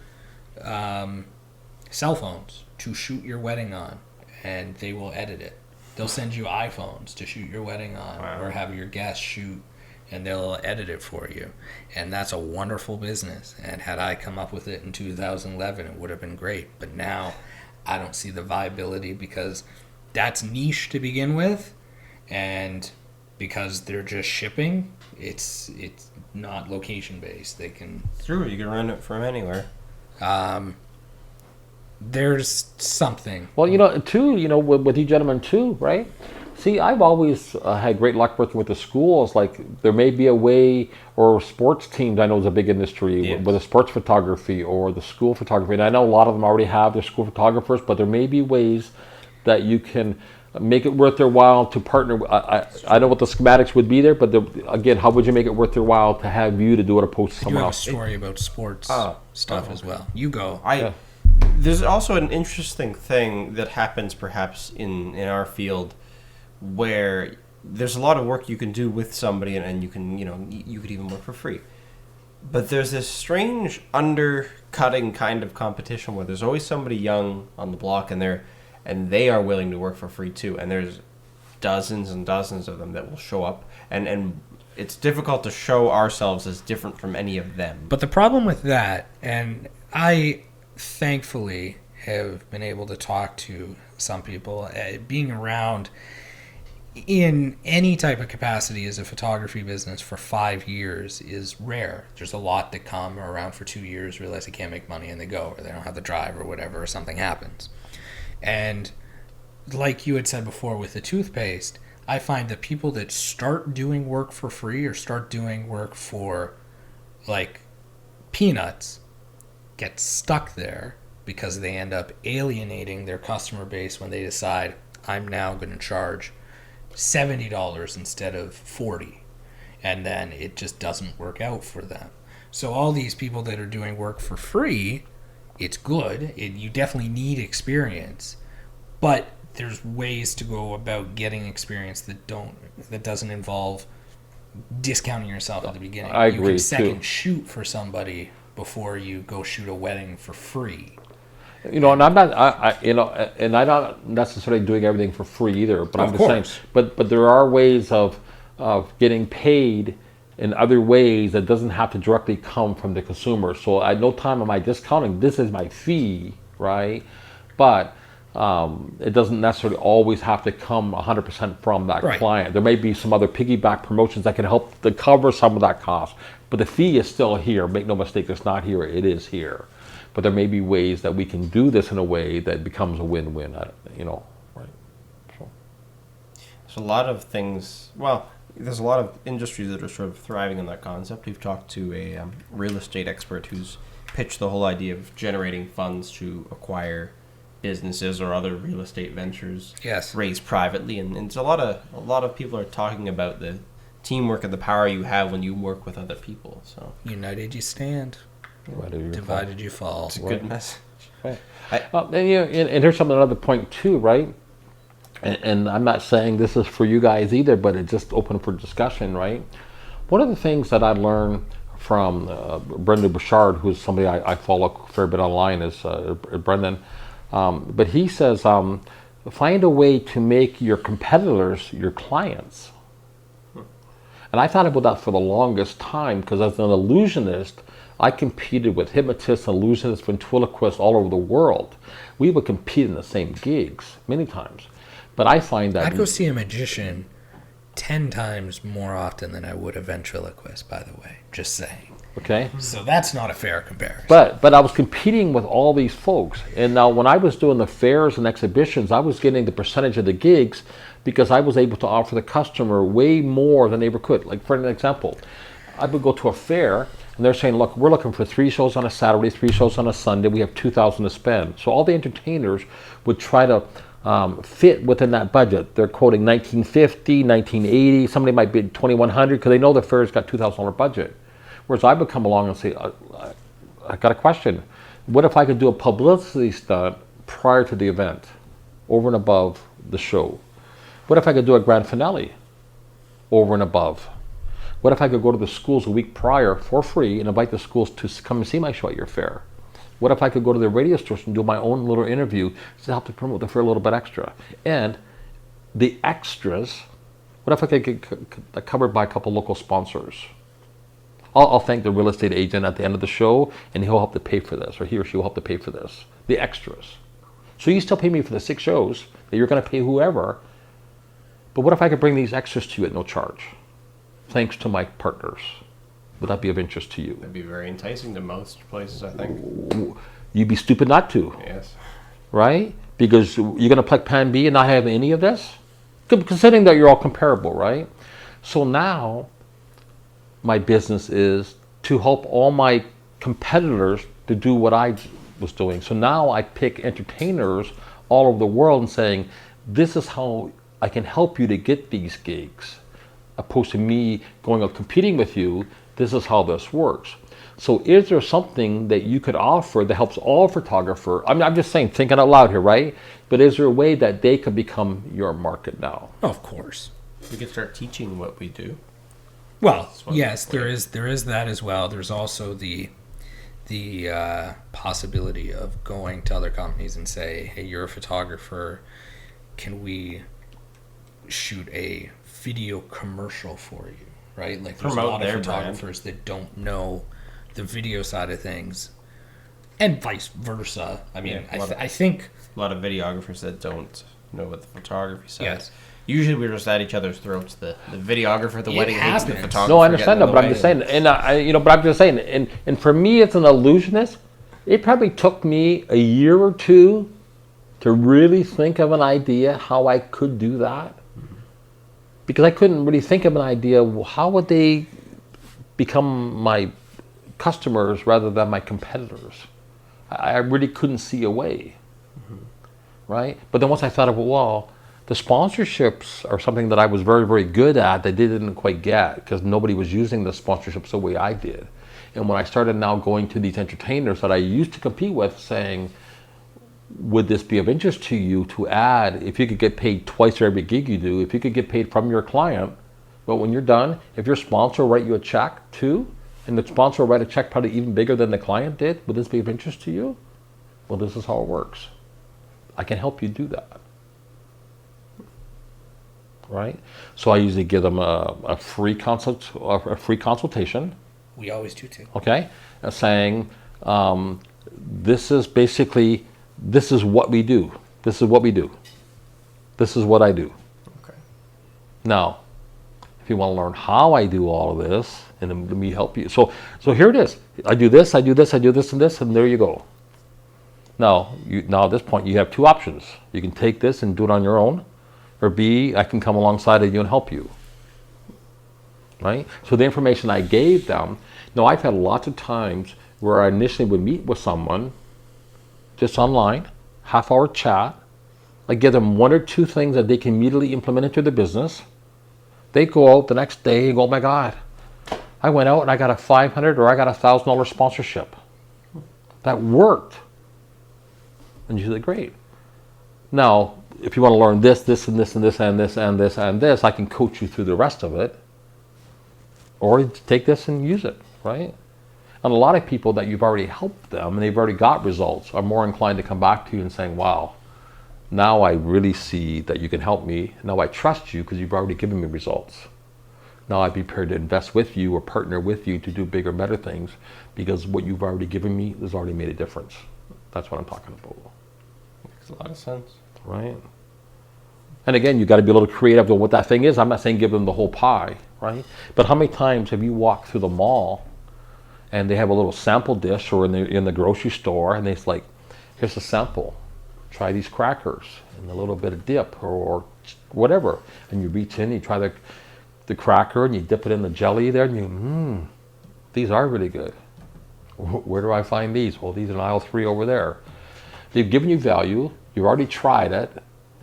cell phones to shoot your wedding on, and they will edit it. They'll send you iPhones to shoot your wedding on, Wow. or have your guests shoot, and they'll edit it for you. And that's a wonderful business. And had I come up with it in 2011, it would have been great. But now I don't see the viability, because that's niche to begin with, and because they're just shipping, it's not location based. They can True, you can run it from anywhere. there's something. Well, too, with you gentlemen too, right? See, I've always had great luck working with the schools. Like, there may be a way, or sports teams, I know is a big industry, Yes. with the sports photography or the school photography. And I know a lot of them already have their school photographers, but there may be ways that you can make it worth their while to partner. I know what the schematics would be there, but again, how would you make it worth their while to have you to do it opposed to You someone have a else? story about sports stuff as well. You go. Yeah. There's also an interesting thing that happens perhaps in our field, where there's a lot of work you can do with somebody, and you can, you could even work for free. But there's this strange undercutting kind of competition where there's always somebody young on the block, and they are willing to work for free too. And there's dozens and dozens of them that will show up, and it's difficult to show ourselves as different from any of them. But the problem with that, and I thankfully have been able to talk to some people, being around in any type of capacity as a photography business for 5 years is rare. There's a lot that come around for 2 years, realize they can't make money, and they go, or they don't have the drive or whatever, or something happens. And like you had said before with the toothpaste, I find that people that start doing work for free, or start doing work for like peanuts, get stuck there because they end up alienating their customer base when they decide, I'm now going to charge $70 instead of $40, and then it just doesn't work out for them. So all these people that are doing work for free, it's good. You definitely need experience, but there's ways to go about getting experience that doesn't involve discounting yourself at the beginning. I You agree, can second too. shoot for somebody before you go shoot a wedding for free. And I'm not, and I'm not necessarily doing everything for free either. But Of I'm just saying, course. but there are ways of getting paid in other ways that doesn't have to directly come from the consumer. So at no time am I discounting. This is my fee, right? But it doesn't necessarily always have to come 100% from that Right. client. There may be some other piggyback promotions that can help to cover some of that cost. But the fee is still here. Make no mistake, it's not here. It is here. But there may be ways that we can do this in a way that becomes a win-win. Right? So. There's a lot of things. Well, there's a lot of industries that are sort of thriving on that concept. We've talked to a real estate expert who's pitched the whole idea of generating funds to acquire businesses or other real estate ventures. Yes. Raised privately, and it's a lot of people are talking about the teamwork and the power you have when you work with other people. So United you stand, Divided divided you fall. it's a good message. and here's another point too, right? And I'm not saying this is for you guys either, but it's just open for discussion, right? One of the things that I learned from Brendan Bouchard, who's somebody I follow a fair bit online, is Brendan. But he says, find a way to make your competitors your clients. And I thought about that for the longest time, because as an illusionist, I competed with hypnotists and illusionists, ventriloquists all over the world. We would compete in the same gigs many times. But I find that... I'd go see a magician 10 times more often than I would a ventriloquist, by the way. Just saying. Okay? So that's not a fair comparison. But I was competing with all these folks. And now when I was doing the fairs and exhibitions, I was getting the percentage of the gigs because I was able to offer the customer way more than they ever could. Like, for an example, I would go to a fair and they're saying, look, we're looking for 3 shows on a Saturday, 3 shows on a Sunday. We have $2,000 to spend. So all the entertainers would try to fit within that budget. They're quoting $1,950, $1,980. Somebody might bid $2,100 because they know the fair's got $2,000 budget. Whereas I would come along and say, I got a question. What if I could do a publicity stunt prior to the event, over and above the show? What if I could do a grand finale over and above? What if I could go to the schools a week prior for free and invite the schools to come and see my show at your fair? What if I could go to the radio station and do my own little interview to help to promote the fair a little bit extra? And the extras, what if I could get covered by a couple local sponsors? I'll thank the real estate agent at the end of the show, and he'll help to pay for this, or he or she will help to pay for this. The extras. So you still pay me for the 6 shows that you're going to pay whoever, but what if I could bring these extras to you at no charge? Thanks to my partners. Would that be of interest to you? That'd be very enticing to most places, I think. You'd be stupid not to. Yes. Right? Because you're going to pluck Plan B and not have any of this? Considering that you're all comparable, right? So now, my business is to help all my competitors to do what I was doing. So now I pick entertainers all over the world and saying, this is how I can help you to get these gigs. Opposed to me going out competing with you, this is how this works. So is there something that you could offer that helps all photographers? I'm just saying, thinking out loud here, right? But is there a way that they could become your market now? Of course. We could start teaching what we do. Well, yes, there is that as well. There's also the possibility of going to other companies and say, hey, you're a photographer, can we shoot a video commercial for you, right? Like there's a lot of photographers that don't know the video side of things, and vice versa. I mean, I think a lot of videographers that don't know what the photography side. Yes. Usually we're just at each otother's throats. The videographer, the wedding hates the photographer. No, I understand that, but I'm just saying, but I'm just saying, and for me as an illusionist, it probably took me a year or two to really think of an idea how I could do that. Because I couldn't really think of an idea, well, how would they become my customers rather than my competitors? I really couldn't see a way, right? But then once I thought of, well, the sponsorships are something that I was very, very good at that they didn't quite get because nobody was using the sponsorships the way I did. And when I started now going to these entertainers that I used to compete with saying, would this be of interest to you to add, if you could get paid twice for every gig you do, if you could get paid from your client, but when you're done, if your sponsor will write you a check too, and the sponsor will write a check probably even bigger than the client did, would this be of interest to you? Well, this is how it works. I can help you do that. Right? So I usually give them a free consultation. we always do too. Okay? Saying, this is basically, this is what we do. This is what we do. This is what I do. Okay. Now, if you want to learn how I do all of this, and then let me help you. So here it is. I do this, I do this, I do this, and there you go. Now at this point, you have two options. You can take this and do it on your own, or B, I can come alongside of you and help you. Right? So the information I gave them, now I've had lots of times where I initially would meet with someone just online, half-hour chat. I give them one or two things that they can immediately implement into their business. They go out the next day and go, oh my God, I went out and I got a $500 or I got a $1,000 sponsorship. That worked. And you say, great. Now, if you want to learn this, this, and this, and this, and this, and this, and this, I can coach you through the rest of it. Or take this and use it, right? And a lot of people that you've already helped them and they've already got results are more inclined to come back to you and saying, wow, now I really see that you can help me. Now I trust you because you've already given me results. Now I'd be prepared to invest with you or partner with you to do bigger, better things because what you've already given me has already made a difference. That's what I'm talking about. Makes a lot of sense. Right? And again, you got to be a little creative with what that thing is. I'm not saying give them the whole pie, right? But how many times have you walked through the mall and they have a little sample dish, or in the grocery store, and it's like, here's a sample. Try these crackers and a little bit of dip or whatever. And you reach in, you try the cracker and you dip it in the jelly there and you, these are really good. Where do I find these? Well, these are in aisle 3 over there. They've given you value. You've already tried it.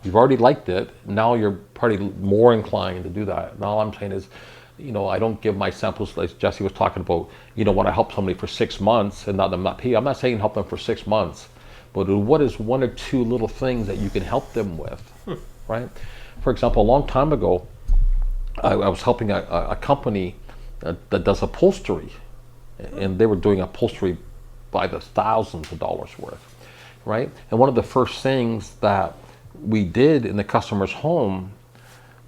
You've already liked it. Now you're probably more inclined to do that. And all I'm saying is I don't give my samples like Jesse was talking about. When I help somebody for 6 months and not them not pay, I'm not saying help them for 6 months, but what is one or two little things that you can help them with, right? For example, a long time ago, I was helping a company that does upholstery, and they were doing upholstery by the thousands of dollars worth, right? And one of the first things that we did in the customer's home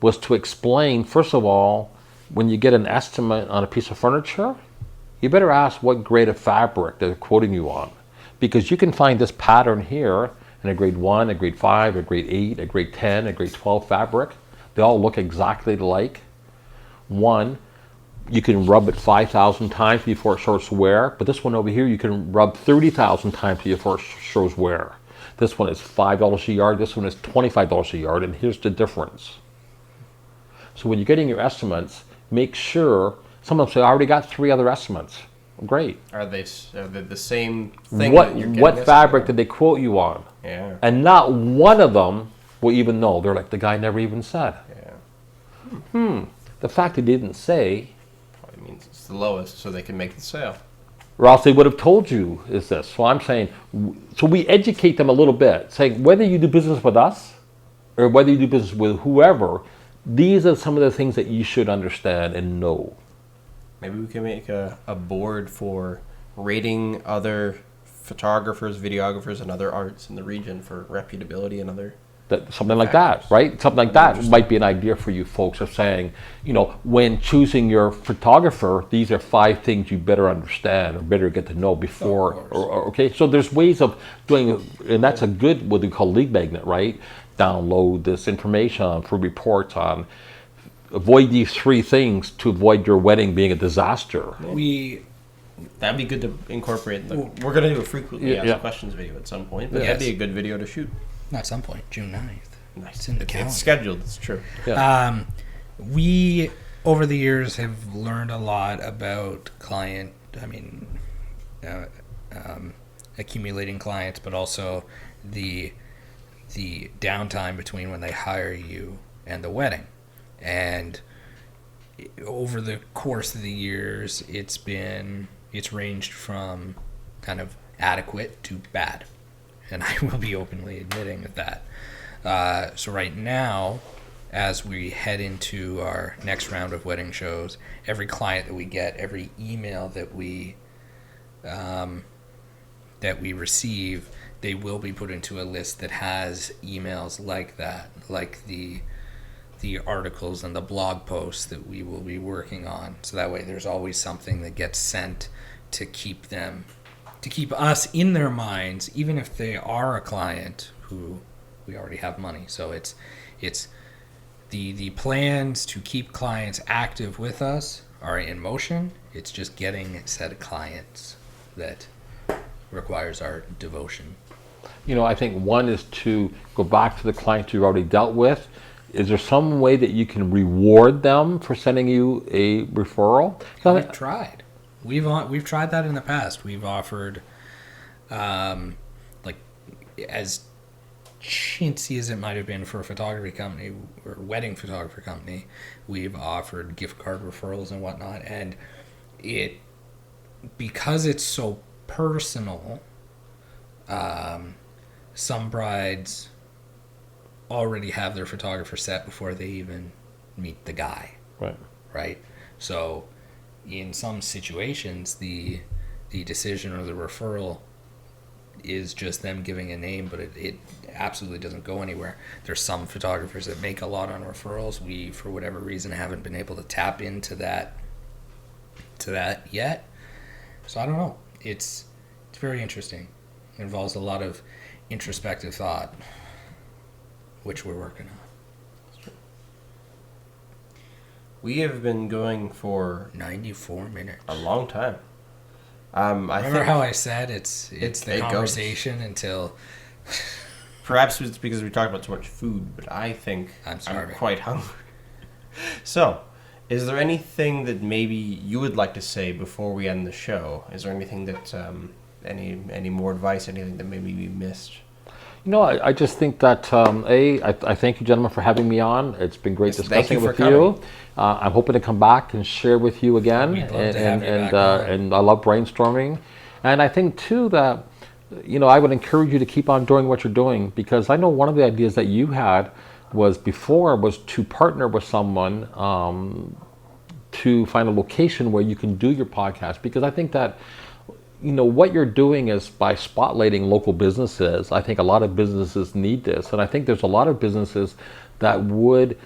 was to explain, first of all, when you get an estimate on a piece of furniture, you better ask what grade of fabric they're quoting you on. Because you can find this pattern here in a grade 1, a grade 5, a grade 8, a grade 10, a grade 12 fabric. They all look exactly alike. One, you can rub it 5,000 times before it starts wear, but this one over here you can rub 30,000 times before it shows wear. This one is $5 a yard, this one is $25 a yard, and here's the difference. So when you're getting your estimates, make sure, some of them say, I already got 3 other estimates. Great. Are they the same thing? What fabric did they quote you on? Yeah. And not one of them will even know. They're like, the guy never even said. Yeah. The fact he didn't say, Probably means it's the lowest, so they can make the sale. or else they would have told you is this. So I'm saying, so we educate them a little bit, saying whether you do business with us or whether you do business with whoever, these are some of the things that you should understand and know. Maybe we can make a board for rating other photographers, videographers, and other arts in the region for reputability and other Something like that, right? Something like that might be an idea for you folks of saying, when choosing your photographer, these are 5 things you better understand or better get to know before. Okay, so there's ways of doing, and that's a good, what we call lead magnet, right? Download this information for reports on, avoid these 3 things to avoid your wedding being a disaster. That'd be good to incorporate. We're going to do a frequently asked questions video at some point, but that'd be a good video to shoot. At some point, June 9th. Nice. It's in the calendar. It's scheduled, it's true. Yeah. We, over the years, have learned a lot about accumulating clients, but also the downtime between when they hire you and the wedding. And over the course of the years, it's ranged from kind of adequate to bad. And I will be openly admitting that. So right now, as we head into our next round of wedding shows, every client that we get, every email that we receive, they will be put into a list that has emails like that, like the articles and the blog posts that we will be working on. So that way there's always something that gets sent to keep us in their minds, even if they are a client who we already have money. So it's the plans to keep clients active with us are in motion. It's just getting said clients that requires our devotion. I think one is to go back to the clients you've already dealt with. Is there some way that you can reward them for sending you a referral? We've tried. We've tried that in the past. We've offered, as chintzy as it might have been for a photography company or wedding photographer company, we've offered gift card referrals and whatnot. And because it's so personal, some brides already have their photographer set before they even meet the guy. Right. So in some situations, the decision or the referral is just them giving a name, but it absolutely doesn't go anywhere. There's some photographers that make a lot on referrals. We, for whatever reason, haven't been able to tap into that yet. So I don't know. It's very interesting. It involves a lot of introspective thought, which we're working on. We have been going for 94 minutes. A long time. Remember how I said it's the conversation goes. Until... Perhaps it's because we talked about so much food, but I think I'm quite hungry. So, is there anything that maybe you would like to say before we end the show? Is there anything that, any more advice, anything that maybe we missed? I just think that I thank you, gentlemen, for having me on. It's been great Yes, thank discussing you with for you. I'm hoping to come back and share with you again, We'd love to have you back on. and I love brainstorming. And I think too that I would encourage you to keep on doing what you're doing, because I know one of the ideas that you had was to partner with someone to find a location where you can do your podcast, because I think that what you're doing is by spotlighting local businesses. I think a lot of businesses need this, and I think there's a lot of businesses that would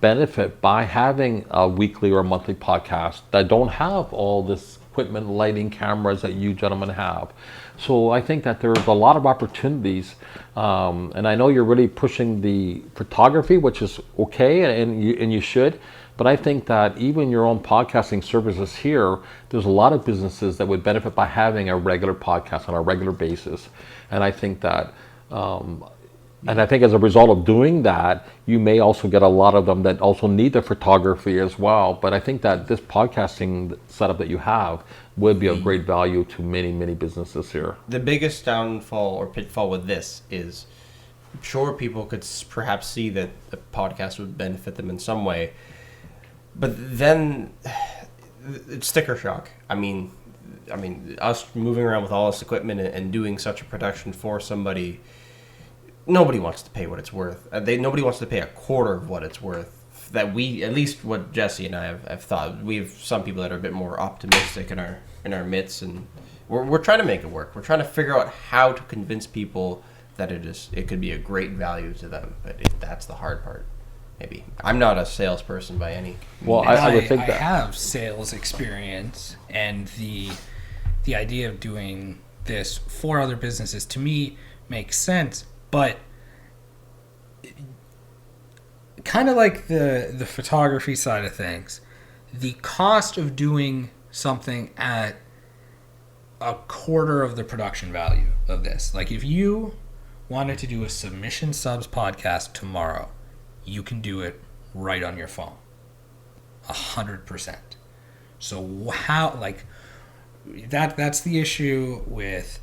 benefit by having a weekly or monthly podcast that don't have all this equipment, lighting, cameras that you gentlemen have. So I think that there's a lot of opportunities, and I know you're really pushing the photography, which is okay, and you should. But I think that even your own podcasting services here, there's a lot of businesses that would benefit by having a regular podcast on a regular basis. And I think that, as a result of doing that, you may also get a lot of them that also need the photography as well. But I think that this podcasting setup that you have would be of great value to many, many businesses here. The biggest downfall or pitfall with this is, sure, people could perhaps see that the podcast would benefit them in some way, but then it's sticker shock. I mean, us moving around with all this equipment and doing such a production for somebody, nobody wants to pay what it's worth. Nobody wants to pay a quarter of what it's worth. That at least what Jesse and I have thought. We have some people that are a bit more optimistic in our midst, and we're trying to make it work. We're trying to figure out how to convince people that it could be a great value to them. But that's the hard part. Maybe I'm not a salesperson by any. Well, I would think I that have sales experience, and the idea of doing this for other businesses to me makes sense, but kind of like the photography side of things, the cost of doing something at a quarter of the production value of this. Like if you wanted to do a submission subs podcast tomorrow, you can do it right on your phone. 100%. So how, like, that's the issue with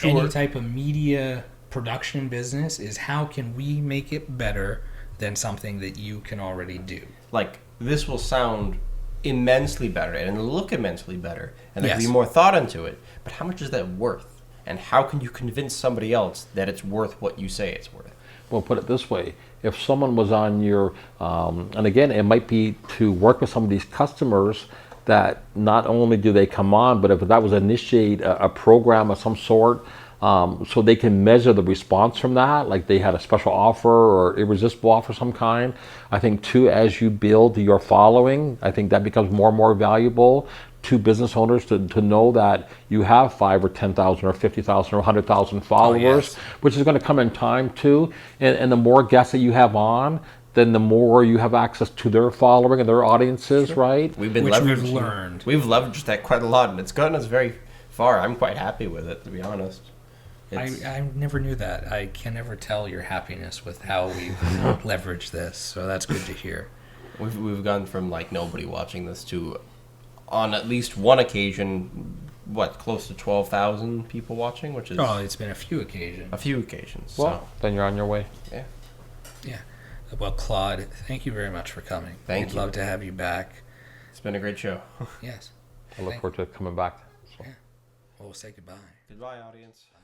any type of media production business, is how can we make it better than something that you can already do? Like, this will sound immensely better and look immensely better, and there Yes. can be more thought into it. But how much is that worth? And how can you convince somebody else that it's worth what you say it's worth? Well, put it this way. If someone was on your, and again, it might be to work with some of these customers that not only do they come on, but if that was initiate a program of some sort, so they can measure the response from that, like they had a special offer or irresistible offer of some kind. I think too, as you build your following, I think that becomes more and more valuable to business owners to know that you have 5 or 10,000 or 50,000 or 100,000 followers, yes. which is going to come in time too. And the more guests that you have on, then the more you have access to their following and their audiences, Sure. right? We've been Which we've leveraging. learned. We've leveraged that quite a lot, and it's gotten us very far. I'm quite happy with it, to be honest. I never knew that. I can never tell your happiness with how we've leveraged this, so that's good to hear. We've gone from like nobody watching this to, on at least one occasion, close to 12,000 people watching, which is Oh, it's been a few occasions. a few occasions. Well, then you're on your way. Yeah. Yeah. Well, Claude, thank you very much for coming. Thank We'd you. love to have you back. It's been a great show. Yes. I look forward to coming back. So. We'll say goodbye. Goodbye, audience. Bye.